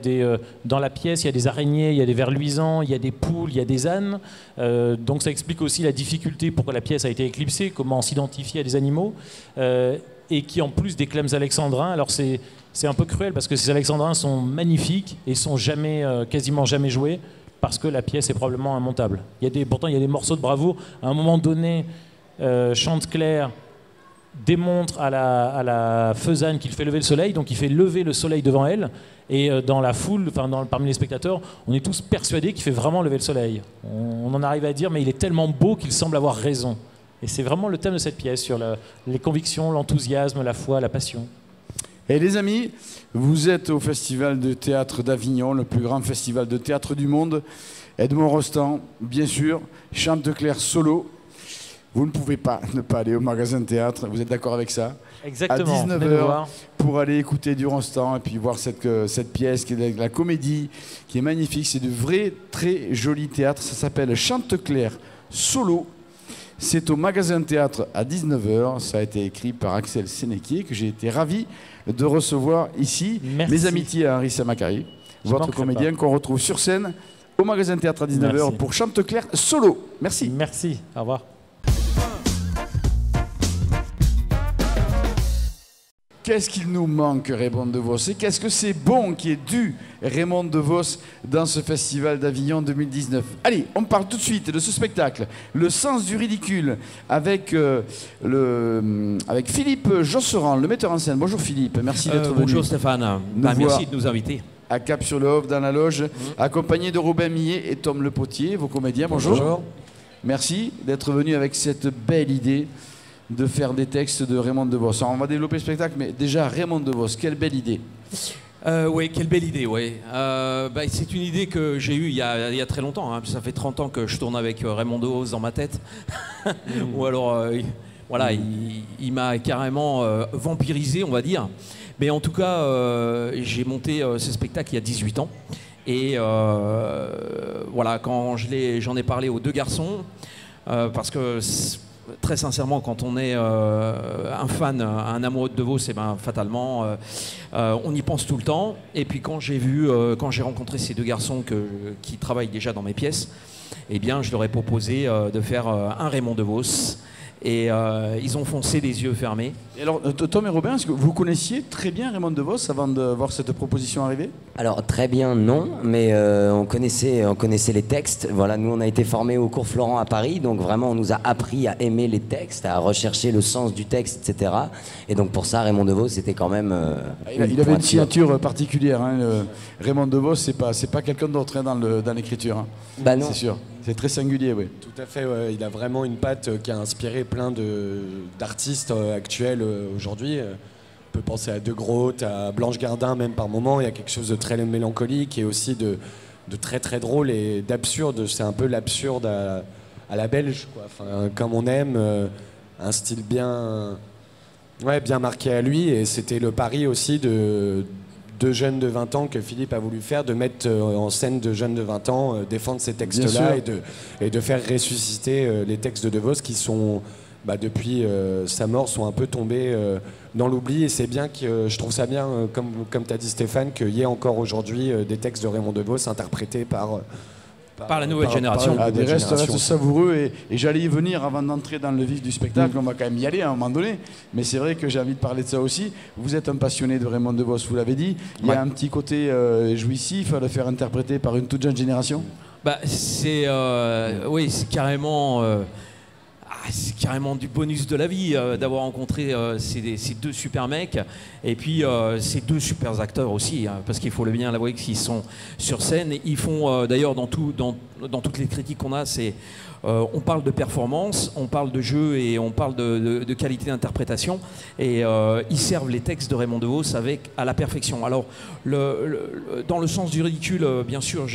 dans la pièce, il y a des araignées, il y a des vers luisants, il y a des poules, il y a des ânes. Donc ça explique aussi la difficulté pourquoi la pièce a été éclipsée, comment s'identifier à des animaux, et qui en plus déclament alexandrins. Alors c'est un peu cruel, parce que ces alexandrins sont magnifiques et sont quasiment jamais joués, parce que la pièce est probablement immontable. Pourtant, il y a des morceaux de bravoure. À un moment donné, Chanteclair démontre à la faisane qu'il fait lever le soleil, donc il fait lever le soleil devant elle, et dans la foule, parmi les spectateurs, on est tous persuadés qu'il fait vraiment lever le soleil. On en arrive à dire, mais il est tellement beau qu'il semble avoir raison. Et c'est vraiment le thème de cette pièce, sur les convictions, l'enthousiasme, la foi, la passion. Et les amis, vous êtes au Festival de théâtre d'Avignon, le plus grand festival de théâtre du monde. Edmond Rostand, bien sûr, Chanteclair solo. Vous ne pouvez pas ne pas aller au magasin de théâtre, vous êtes d'accord avec ça? Exactement. À 19h, pour aller écouter du Rostand et puis voir cette pièce, qui est la comédie, qui est magnifique. C'est de vrai, très joli théâtre. Ça s'appelle Chanteclair solo. C'est au Magasin Théâtre à 19h. Ça a été écrit par Axel Sénéquier, que j'ai été ravi de recevoir ici. Merci. Mes amitiés à Henri Samakari, votre manquerai comédien qu'on retrouve sur scène au Magasin Théâtre à 19h Merci. pour Chanteclair solo. Merci. Merci, au revoir. Qu'est-ce qu'il nous manque, Raymond DeVos? Et qu'est-ce que c'est bon qui est dû Raymond DeVos dans ce festival d'Avignon 2019? Allez, on parle tout de suite de ce spectacle, Le sens du ridicule, avec Philippe Josserand, le metteur en scène. Bonjour Philippe, merci d'être venu. Bonjour Stéphane, merci de nous inviter. À Cap-sur-le-Haut, dans la loge, accompagné de Robin Millet et Tom Le Potier, vos comédiens. Bonjour. Merci d'être venu avec cette belle idée de faire des textes de Raymond DeVos. Alors, on va développer le spectacle, mais déjà, Raymond DeVos, quelle belle idée. Oui, quelle belle idée, oui. C'est une idée que j'ai eue il y a très longtemps. Hein. Ça fait 30 ans que je tourne avec Raymond DeVos dans ma tête. Ou alors, voilà, il m'a carrément vampirisé, on va dire. Mais en tout cas, j'ai monté ce spectacle il y a 18 ans. Et voilà, quand j'en ai parlé aux deux garçons, parce que... Très sincèrement, quand on est un fan, un amoureux de DeVos, fatalement, on y pense tout le temps. Et puis quand j'ai rencontré ces deux garçons qui travaillent déjà dans mes pièces, eh bien, je leur ai proposé de faire un Raymond DeVos. Et ils ont foncé les yeux fermés. Et alors, Tom et Robin, est-ce que vous connaissiez très bien Raymond DeVos avant de voir cette proposition arriver? Alors, très bien, non, mais on connaissait les textes. Voilà, nous, on a été formés au cours Florent à Paris, donc vraiment, on nous a appris à aimer les textes, à rechercher le sens du texte, etc. Et donc, pour ça, Raymond DeVos, c'était quand même... il avait une signature particulière. Hein, Raymond DeVos, c'est pas quelqu'un d'autre hein, dans l'écriture. Hein. Bah non. C'est sûr. C'est très singulier, oui. Tout à fait, ouais. Il a vraiment une patte qui a inspiré plein d'artistes actuels aujourd'hui. On peut penser à De Groot, à Blanche Gardin même par moment. Il y a quelque chose de très mélancolique et aussi de très très drôle et d'absurde. C'est un peu l'absurde à la belge, quoi. Enfin, comme on aime, un style bien marqué à lui. Et c'était le pari aussi de jeunes de 20 ans que Philippe a voulu faire, de mettre en scène de jeunes de 20 ans, défendre ces textes-là et de faire ressusciter les textes de DeVos qui sont, depuis sa mort, sont un peu tombés dans l'oubli. Et c'est bien que je trouve ça bien, comme tu as dit Stéphane, qu'il y ait encore aujourd'hui des textes de Raymond DeVos interprétés par la nouvelle génération. Des restes savoureux et j'allais y venir avant d'entrer dans le vif du spectacle. On va quand même y aller à un moment donné, mais c'est vrai que j'ai envie de parler de ça aussi. Vous êtes un passionné de Raymond DeVos, vous l'avez dit. Il y a un petit côté jouissif à le faire interpréter par une toute jeune génération. C'est carrément... c'est carrément du bonus de la vie d'avoir rencontré ces deux super mecs et puis ces deux super acteurs aussi, hein, parce qu'il faut le bien l'avouer qu'ils sont sur scène. Ils font d'ailleurs dans toutes les critiques qu'on a, on parle de performance, on parle de jeu et on parle de qualité d'interprétation et ils servent les textes de Raymond DeVos à la perfection. Alors dans le sens du ridicule, bien sûr,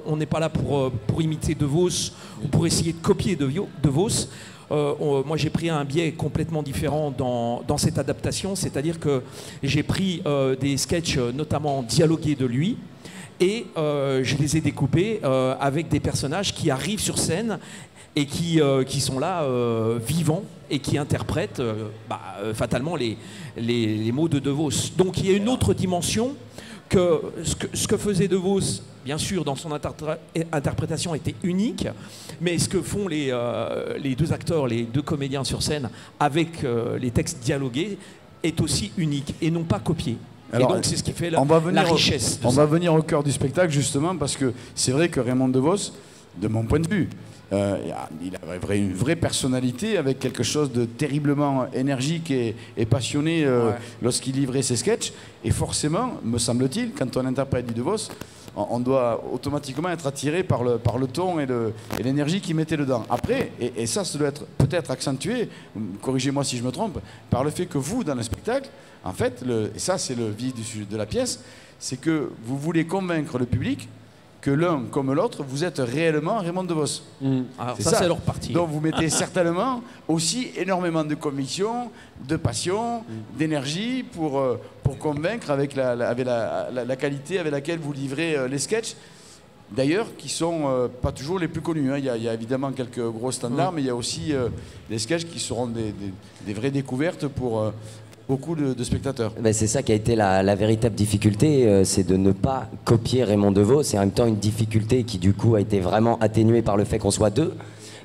on n'est pas là pour imiter DeVos ou pour essayer de copier DeVos. Moi j'ai pris un biais complètement différent dans cette adaptation, c'est-à-dire que j'ai pris des sketchs notamment dialogués de lui et je les ai découpés avec des personnages qui arrivent sur scène et qui sont là vivants et qui interprètent fatalement les mots de DeVos. Donc il y a une autre dimension que ce que faisait DeVos, bien sûr, dans son interprétation était unique, mais ce que font les deux acteurs, les deux comédiens sur scène, avec les textes dialogués, est aussi unique et non pas copié. Alors, et donc c'est ce qui fait la richesse. On va venir au cœur du spectacle, justement, parce que c'est vrai que Raymond DeVos, de mon point de vue, il avait une vraie personnalité avec quelque chose de terriblement énergique et passionné lorsqu'il livrait ses sketchs. Et forcément, me semble-t-il, quand on interprète du DeVos, on doit automatiquement être attiré par le ton et l'énergie qu'il mettait dedans. Après, et ça doit être peut-être accentué, corrigez-moi si je me trompe, par le fait que vous, dans le spectacle, en fait, et ça c'est le vif du sujet de la pièce, c'est que vous voulez convaincre le public que l'un comme l'autre, vous êtes réellement Raymond DeVos. Alors ça, c'est leur partie. Donc vous mettez certainement aussi énormément de conviction, de passion, d'énergie pour convaincre avec la qualité avec laquelle vous livrez les sketchs. d'ailleurs, qui sont pas toujours les plus connus. Hein. Il y a évidemment quelques gros standards, mais il y a aussi des sketchs qui seront des vraies découvertes pour beaucoup de spectateurs. Ben c'est ça qui a été la véritable difficulté, c'est de ne pas copier Raymond DeVos. C'est en même temps une difficulté qui du coup a été vraiment atténuée par le fait qu'on soit deux.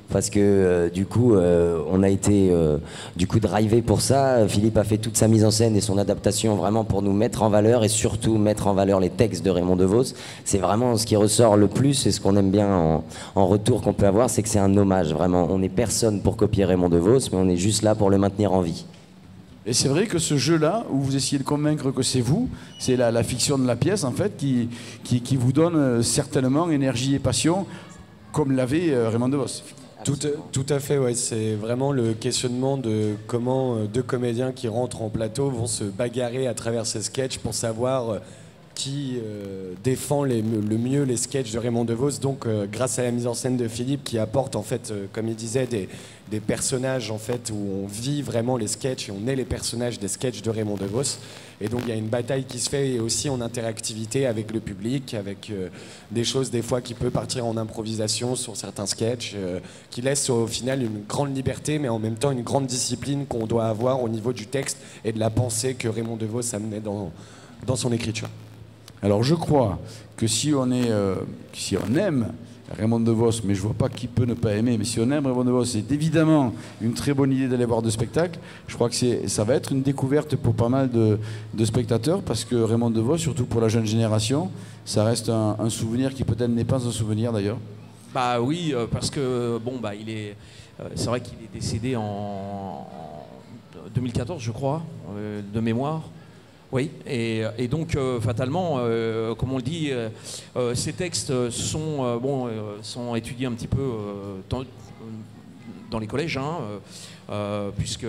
Parce que du coup, on a été du coup drivé pour ça. Philippe a fait toute sa mise en scène et son adaptation vraiment pour nous mettre en valeur et surtout mettre en valeur les textes de Raymond DeVos. C'est vraiment ce qui ressort le plus et ce qu'on aime bien en retour qu'on peut avoir, c'est que c'est un hommage. Vraiment, on n'est personne pour copier Raymond DeVos, mais on est juste là pour le maintenir en vie. Et c'est vrai que ce jeu-là, où vous essayez de convaincre que c'est vous, c'est la fiction de la pièce en fait qui vous donne certainement énergie et passion, comme l'avait Raymond DeVos. Tout à fait, ouais. C'est vraiment le questionnement de comment deux comédiens qui rentrent en plateau vont se bagarrer à travers ces sketchs pour savoir qui défend le mieux les sketchs de Raymond DeVos. Donc grâce à la mise en scène de Philippe qui apporte en fait, comme il disait, des personnages en fait où on vit vraiment les sketchs et on est les personnages des sketchs de Raymond DeVos. Et donc il y a une bataille qui se fait et aussi en interactivité avec le public, avec des choses des fois qui peuvent partir en improvisation sur certains sketchs, qui laissent au final une grande liberté mais en même temps une grande discipline qu'on doit avoir au niveau du texte et de la pensée que Raymond DeVos amenait dans son écriture. Alors je crois que si on aime Raymond DeVos, mais je vois pas qui peut ne pas aimer, mais si on aime Raymond DeVos, c'est évidemment une très bonne idée d'aller voir de spectacle. Je crois que ça va être une découverte pour pas mal de spectateurs, parce que Raymond DeVos, surtout pour la jeune génération, ça reste un souvenir qui peut-être n'est pas un souvenir d'ailleurs. Bah oui, parce que bon, bah c'est vrai qu'il est décédé en 2014, je crois, de mémoire. Oui, et donc fatalement, comme on le dit, ces textes sont étudiés un petit peu dans les collèges, puisque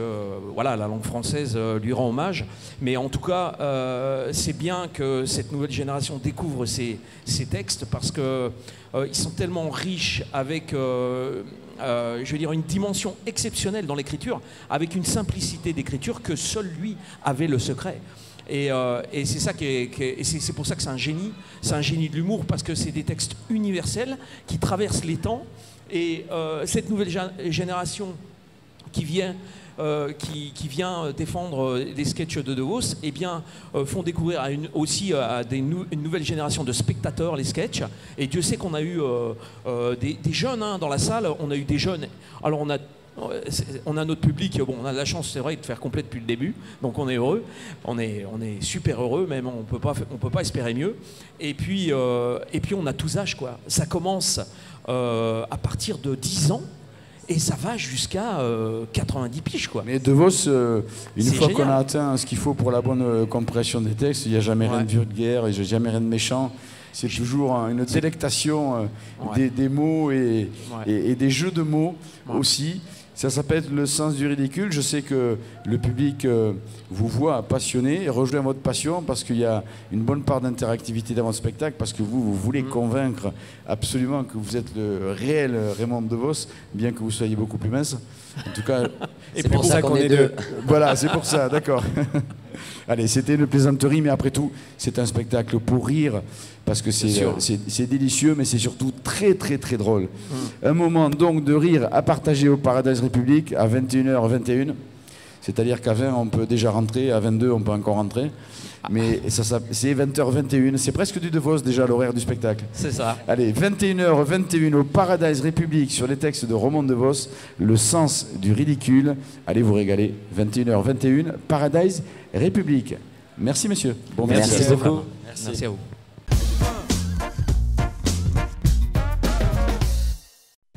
voilà, la langue française lui rend hommage. Mais en tout cas, c'est bien que cette nouvelle génération découvre ces textes parce que ils sont tellement riches avec je veux dire, une dimension exceptionnelle dans l'écriture, avec une simplicité d'écriture que seul lui avait le secret. Et c'est ça c'est pour ça que c'est un génie de l'humour, parce que c'est des textes universels qui traversent les temps. Et cette nouvelle génération qui vient défendre les sketchs de DeVos, eh bien, font découvrir aussi à une nouvelle génération de spectateurs les sketchs. Et Dieu sait qu'on a eu des jeunes dans la salle. On a eu des jeunes. Alors on a notre public, bon, on a de la chance, c'est vrai, de faire complet depuis le début, donc on est heureux, on est super heureux, même on peut pas espérer mieux. Et puis on a tous âges, quoi. Ça commence à partir de 10 ans. Et ça va jusqu'à 90 piges, quoi. Mais DeVos, une fois qu'on a atteint ce qu'il faut pour la bonne compréhension des textes, il n'y a jamais rien de vulgaire, il n'y a jamais rien de méchant. C'est toujours une délectation des mots et des jeux de mots aussi. Ça s'appelle le sens du ridicule. Je sais que le public vous voit passionné et rejoint votre passion parce qu'il y a une bonne part d'interactivité dans votre spectacle, parce que vous voulez convaincre absolument que vous êtes le réel Raymond DeVos, bien que vous soyez beaucoup plus mince. En tout cas, c'est pour ça qu'on est deux. Voilà, c'est pour ça, d'accord. Allez, c'était une plaisanterie, mais après tout, c'est un spectacle pour rire, parce que c'est délicieux, mais c'est surtout très, très, très drôle. Un moment donc de rire à partager au Paradise République à 21h21. C'est-à-dire qu'à 20, on peut déjà rentrer, à 22, on peut encore rentrer. Mais c'est 20h21, c'est presque du DeVos déjà l'horaire du spectacle. C'est ça. Allez, 21h21 au Paradise République sur les textes de Raymond DeVos, le sens du ridicule. Allez vous régaler, 21h21, Paradise République. Merci messieurs. Bon, merci beaucoup. Merci à vous.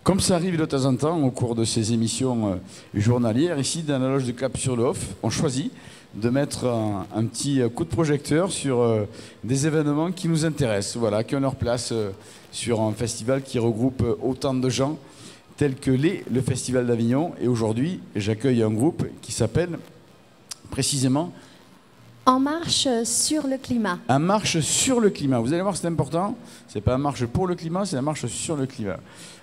Comme ça arrive de temps en temps au cours de ces émissions journalières, ici dans la loge de Cap-sur-le-Off, on choisit de mettre un petit coup de projecteur sur des événements qui nous intéressent, voilà, qui ont leur place sur un festival qui regroupe autant de gens tels que le Festival d'Avignon. Et aujourd'hui, j'accueille un groupe qui s'appelle précisément En marche sur le climat. En marche sur le climat. vous allez voir, c'est important, c'est pas en marche pour le climat, c'est en marche sur le climat.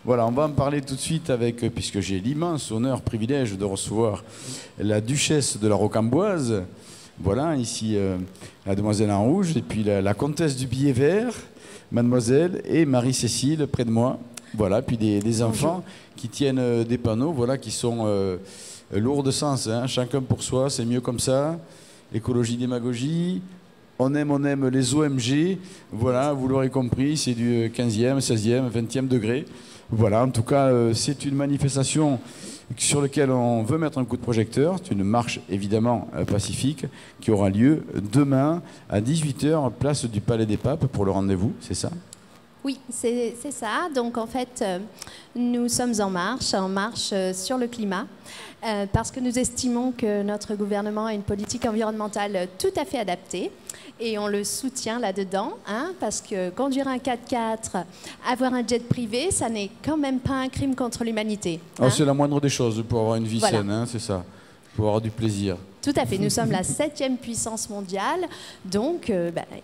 Voilà, on va en parler tout de suite puisque j'ai l'immense honneur, privilège de recevoir la duchesse de la Rocamboise, Voilà, ici, la demoiselle en rouge, et puis la comtesse du billet vert, mademoiselle, et Marie-Cécile près de moi. Voilà, puis des enfants qui tiennent des panneaux, voilà, qui sont lourds de sens, hein. Chacun pour soi, c'est mieux comme ça. Écologie, démagogie, on aime les OMG. Voilà, vous l'aurez compris, c'est du 15e, 16e, 20e degré. Voilà, en tout cas, c'est une manifestation sur laquelle on veut mettre un coup de projecteur. C'est une marche évidemment pacifique qui aura lieu demain à 18h, place du Palais des Papes pour le rendez-vous, c'est ça ? Oui, c'est ça. Donc en fait, nous sommes en marche sur le climat, parce que nous estimons que notre gouvernement a une politique environnementale tout à fait adaptée. Et on le soutient là-dedans, hein, parce que conduire un 4x4, avoir un jet privé, ça n'est quand même pas un crime contre l'humanité. Hein. C'est la moindre des choses pour avoir une vie saine, hein, c'est ça, pour avoir du plaisir. Tout à fait, nous sommes la 7e puissance mondiale, donc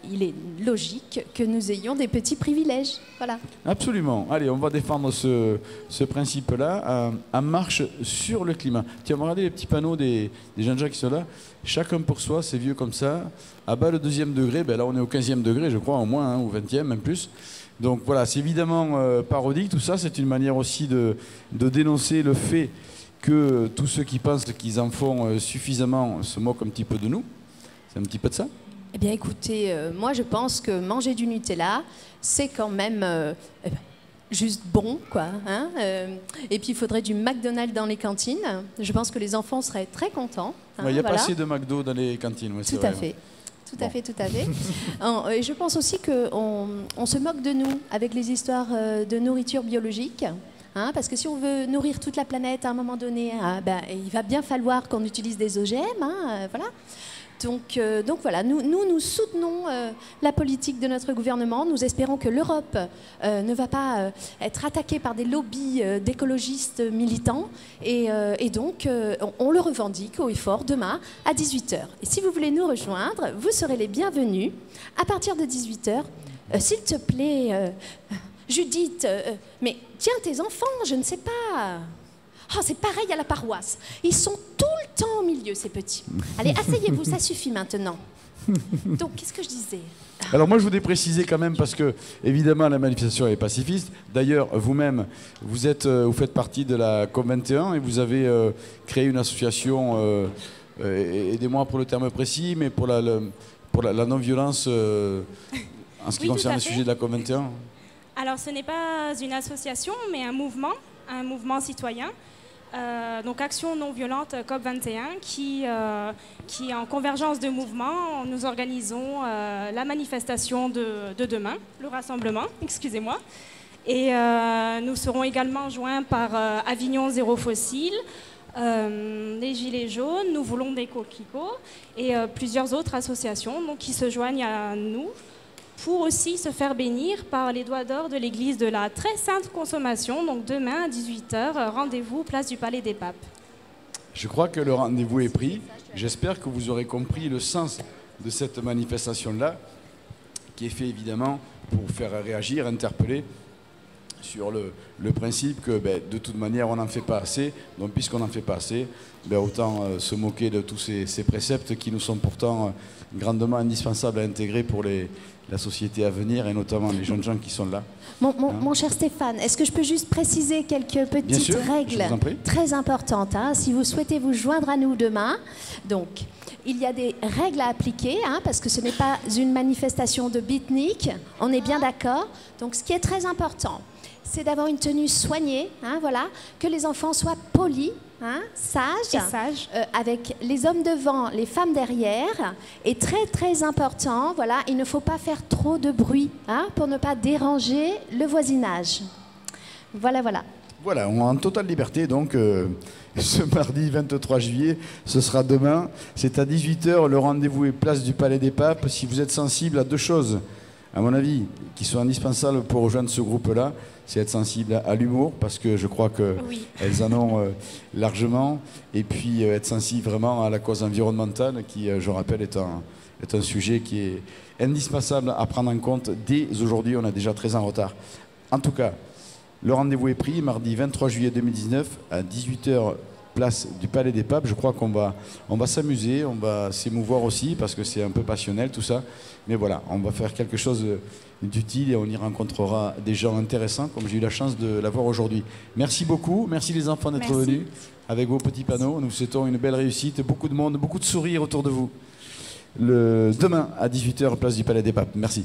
il est logique que nous ayons des petits privilèges. Voilà. Absolument. Allez, on va défendre ce principe-là en marche sur le climat. Tiens, on va regarder les petits panneaux des jeunes gens qui sont là. Chacun pour soi, c'est vieux comme ça. À bas le 2e degré, là on est au 15e degré, je crois, au moins, hein, ou 20e, même plus. Donc voilà, c'est évidemment parodique. Tout ça, c'est une manière aussi de dénoncer le fait que tous ceux qui pensent qu'ils en font suffisamment se moquent un petit peu de nous. C'est un petit peu de ça ? Eh bien écoutez, moi je pense que manger du Nutella, c'est quand même juste bon, quoi. Hein, et puis il faudrait du McDonald's dans les cantines. Je pense que les enfants seraient très contents. Hein, il y a pas assez de McDo dans les cantines. Ouais, tout à fait. Tout à fait. Et je pense aussi qu'on se moque de nous avec les histoires de nourriture biologique. Hein, parce que si on veut nourrir toute la planète à un moment donné, il va bien falloir qu'on utilise des OGM. Hein, voilà. Donc voilà, nous soutenons la politique de notre gouvernement. Nous espérons que l'Europe ne va pas être attaquée par des lobbies d'écologistes militants. Et donc, on le revendique haut et fort demain à 18h. Et si vous voulez nous rejoindre, vous serez les bienvenus à partir de 18h. S'il te plaît... Judith, mais tiens tes enfants, je ne sais pas. Oh, c'est pareil à la paroisse. Ils sont tout le temps au milieu, ces petits. Allez, asseyez-vous, ça suffit maintenant. Donc, qu'est-ce que je disais ? Alors moi, je voudrais préciser quand même, parce que, évidemment, la manifestation est pacifiste. D'ailleurs, vous-même, vous faites partie de la COP21 et vous avez créé une association, aidez-moi pour le terme précis, mais pour la non-violence en ce qui concerne le sujet de la COP21. Alors, ce n'est pas une association, mais un mouvement citoyen. Donc, Action non violente COP21, qui est en convergence de mouvements. Nous organisons la manifestation de demain, le rassemblement, excusez-moi. Et nous serons également joints par Avignon Zéro Fossile, les Gilets jaunes, Nous voulons des coquelicots et plusieurs autres associations donc, qui se joignent à nous, pour aussi se faire bénir par les doigts d'or de l'église de la très sainte consommation. Donc demain à 18h, rendez-vous place du Palais des Papes. Je crois que le rendez-vous est pris. J'espère que vous aurez compris le sens de cette manifestation-là, qui est fait évidemment pour faire réagir, interpeller sur le principe que de toute manière on n'en fait pas assez. Donc puisqu'on n'en fait pas assez, autant se moquer de tous ces préceptes qui nous sont pourtant grandement indispensables à intégrer pour la société à venir et notamment les jeunes gens qui sont là. Mon cher Stéphane, est-ce que je peux juste préciser quelques petites règles très importantes hein, si vous souhaitez vous joindre à nous demain. Donc, il y a des règles à appliquer hein, parce que ce n'est pas une manifestation de beatnik, on est bien d'accord. Donc, ce qui est très important, c'est d'avoir une tenue soignée, hein, voilà, que les enfants soient polis, hein, sages, avec les hommes devant, les femmes derrière. Et très très important, voilà, il ne faut pas faire trop de bruit hein, pour ne pas déranger le voisinage. Voilà. Voilà, on est en totale liberté, donc ce mardi 23 juillet, ce sera demain. C'est à 18h, le rendez-vous est place du Palais des Papes. Si vous êtes sensible à deux choses, à mon avis, qui sont indispensables pour rejoindre ce groupe-là, c'est être sensible à l'humour, parce que je crois qu'elles en ont largement, et puis être sensible vraiment à la cause environnementale, qui, je rappelle, est un sujet qui est indispensable à prendre en compte dès aujourd'hui. On est déjà très en retard. En tout cas, le rendez-vous est pris, mardi 23 juillet 2019, à 18h place du Palais des Papes. Je crois qu'on va s'amuser, on va s'émouvoir aussi parce que c'est un peu passionnel tout ça. Mais voilà, on va faire quelque chose d'utile et on y rencontrera des gens intéressants comme j'ai eu la chance de l'avoir aujourd'hui. Merci beaucoup, merci les enfants d'être venus avec vos petits panneaux. Nous vous souhaitons une belle réussite, beaucoup de monde, beaucoup de sourires autour de vous. Demain à 18h, place du Palais des Papes. Merci.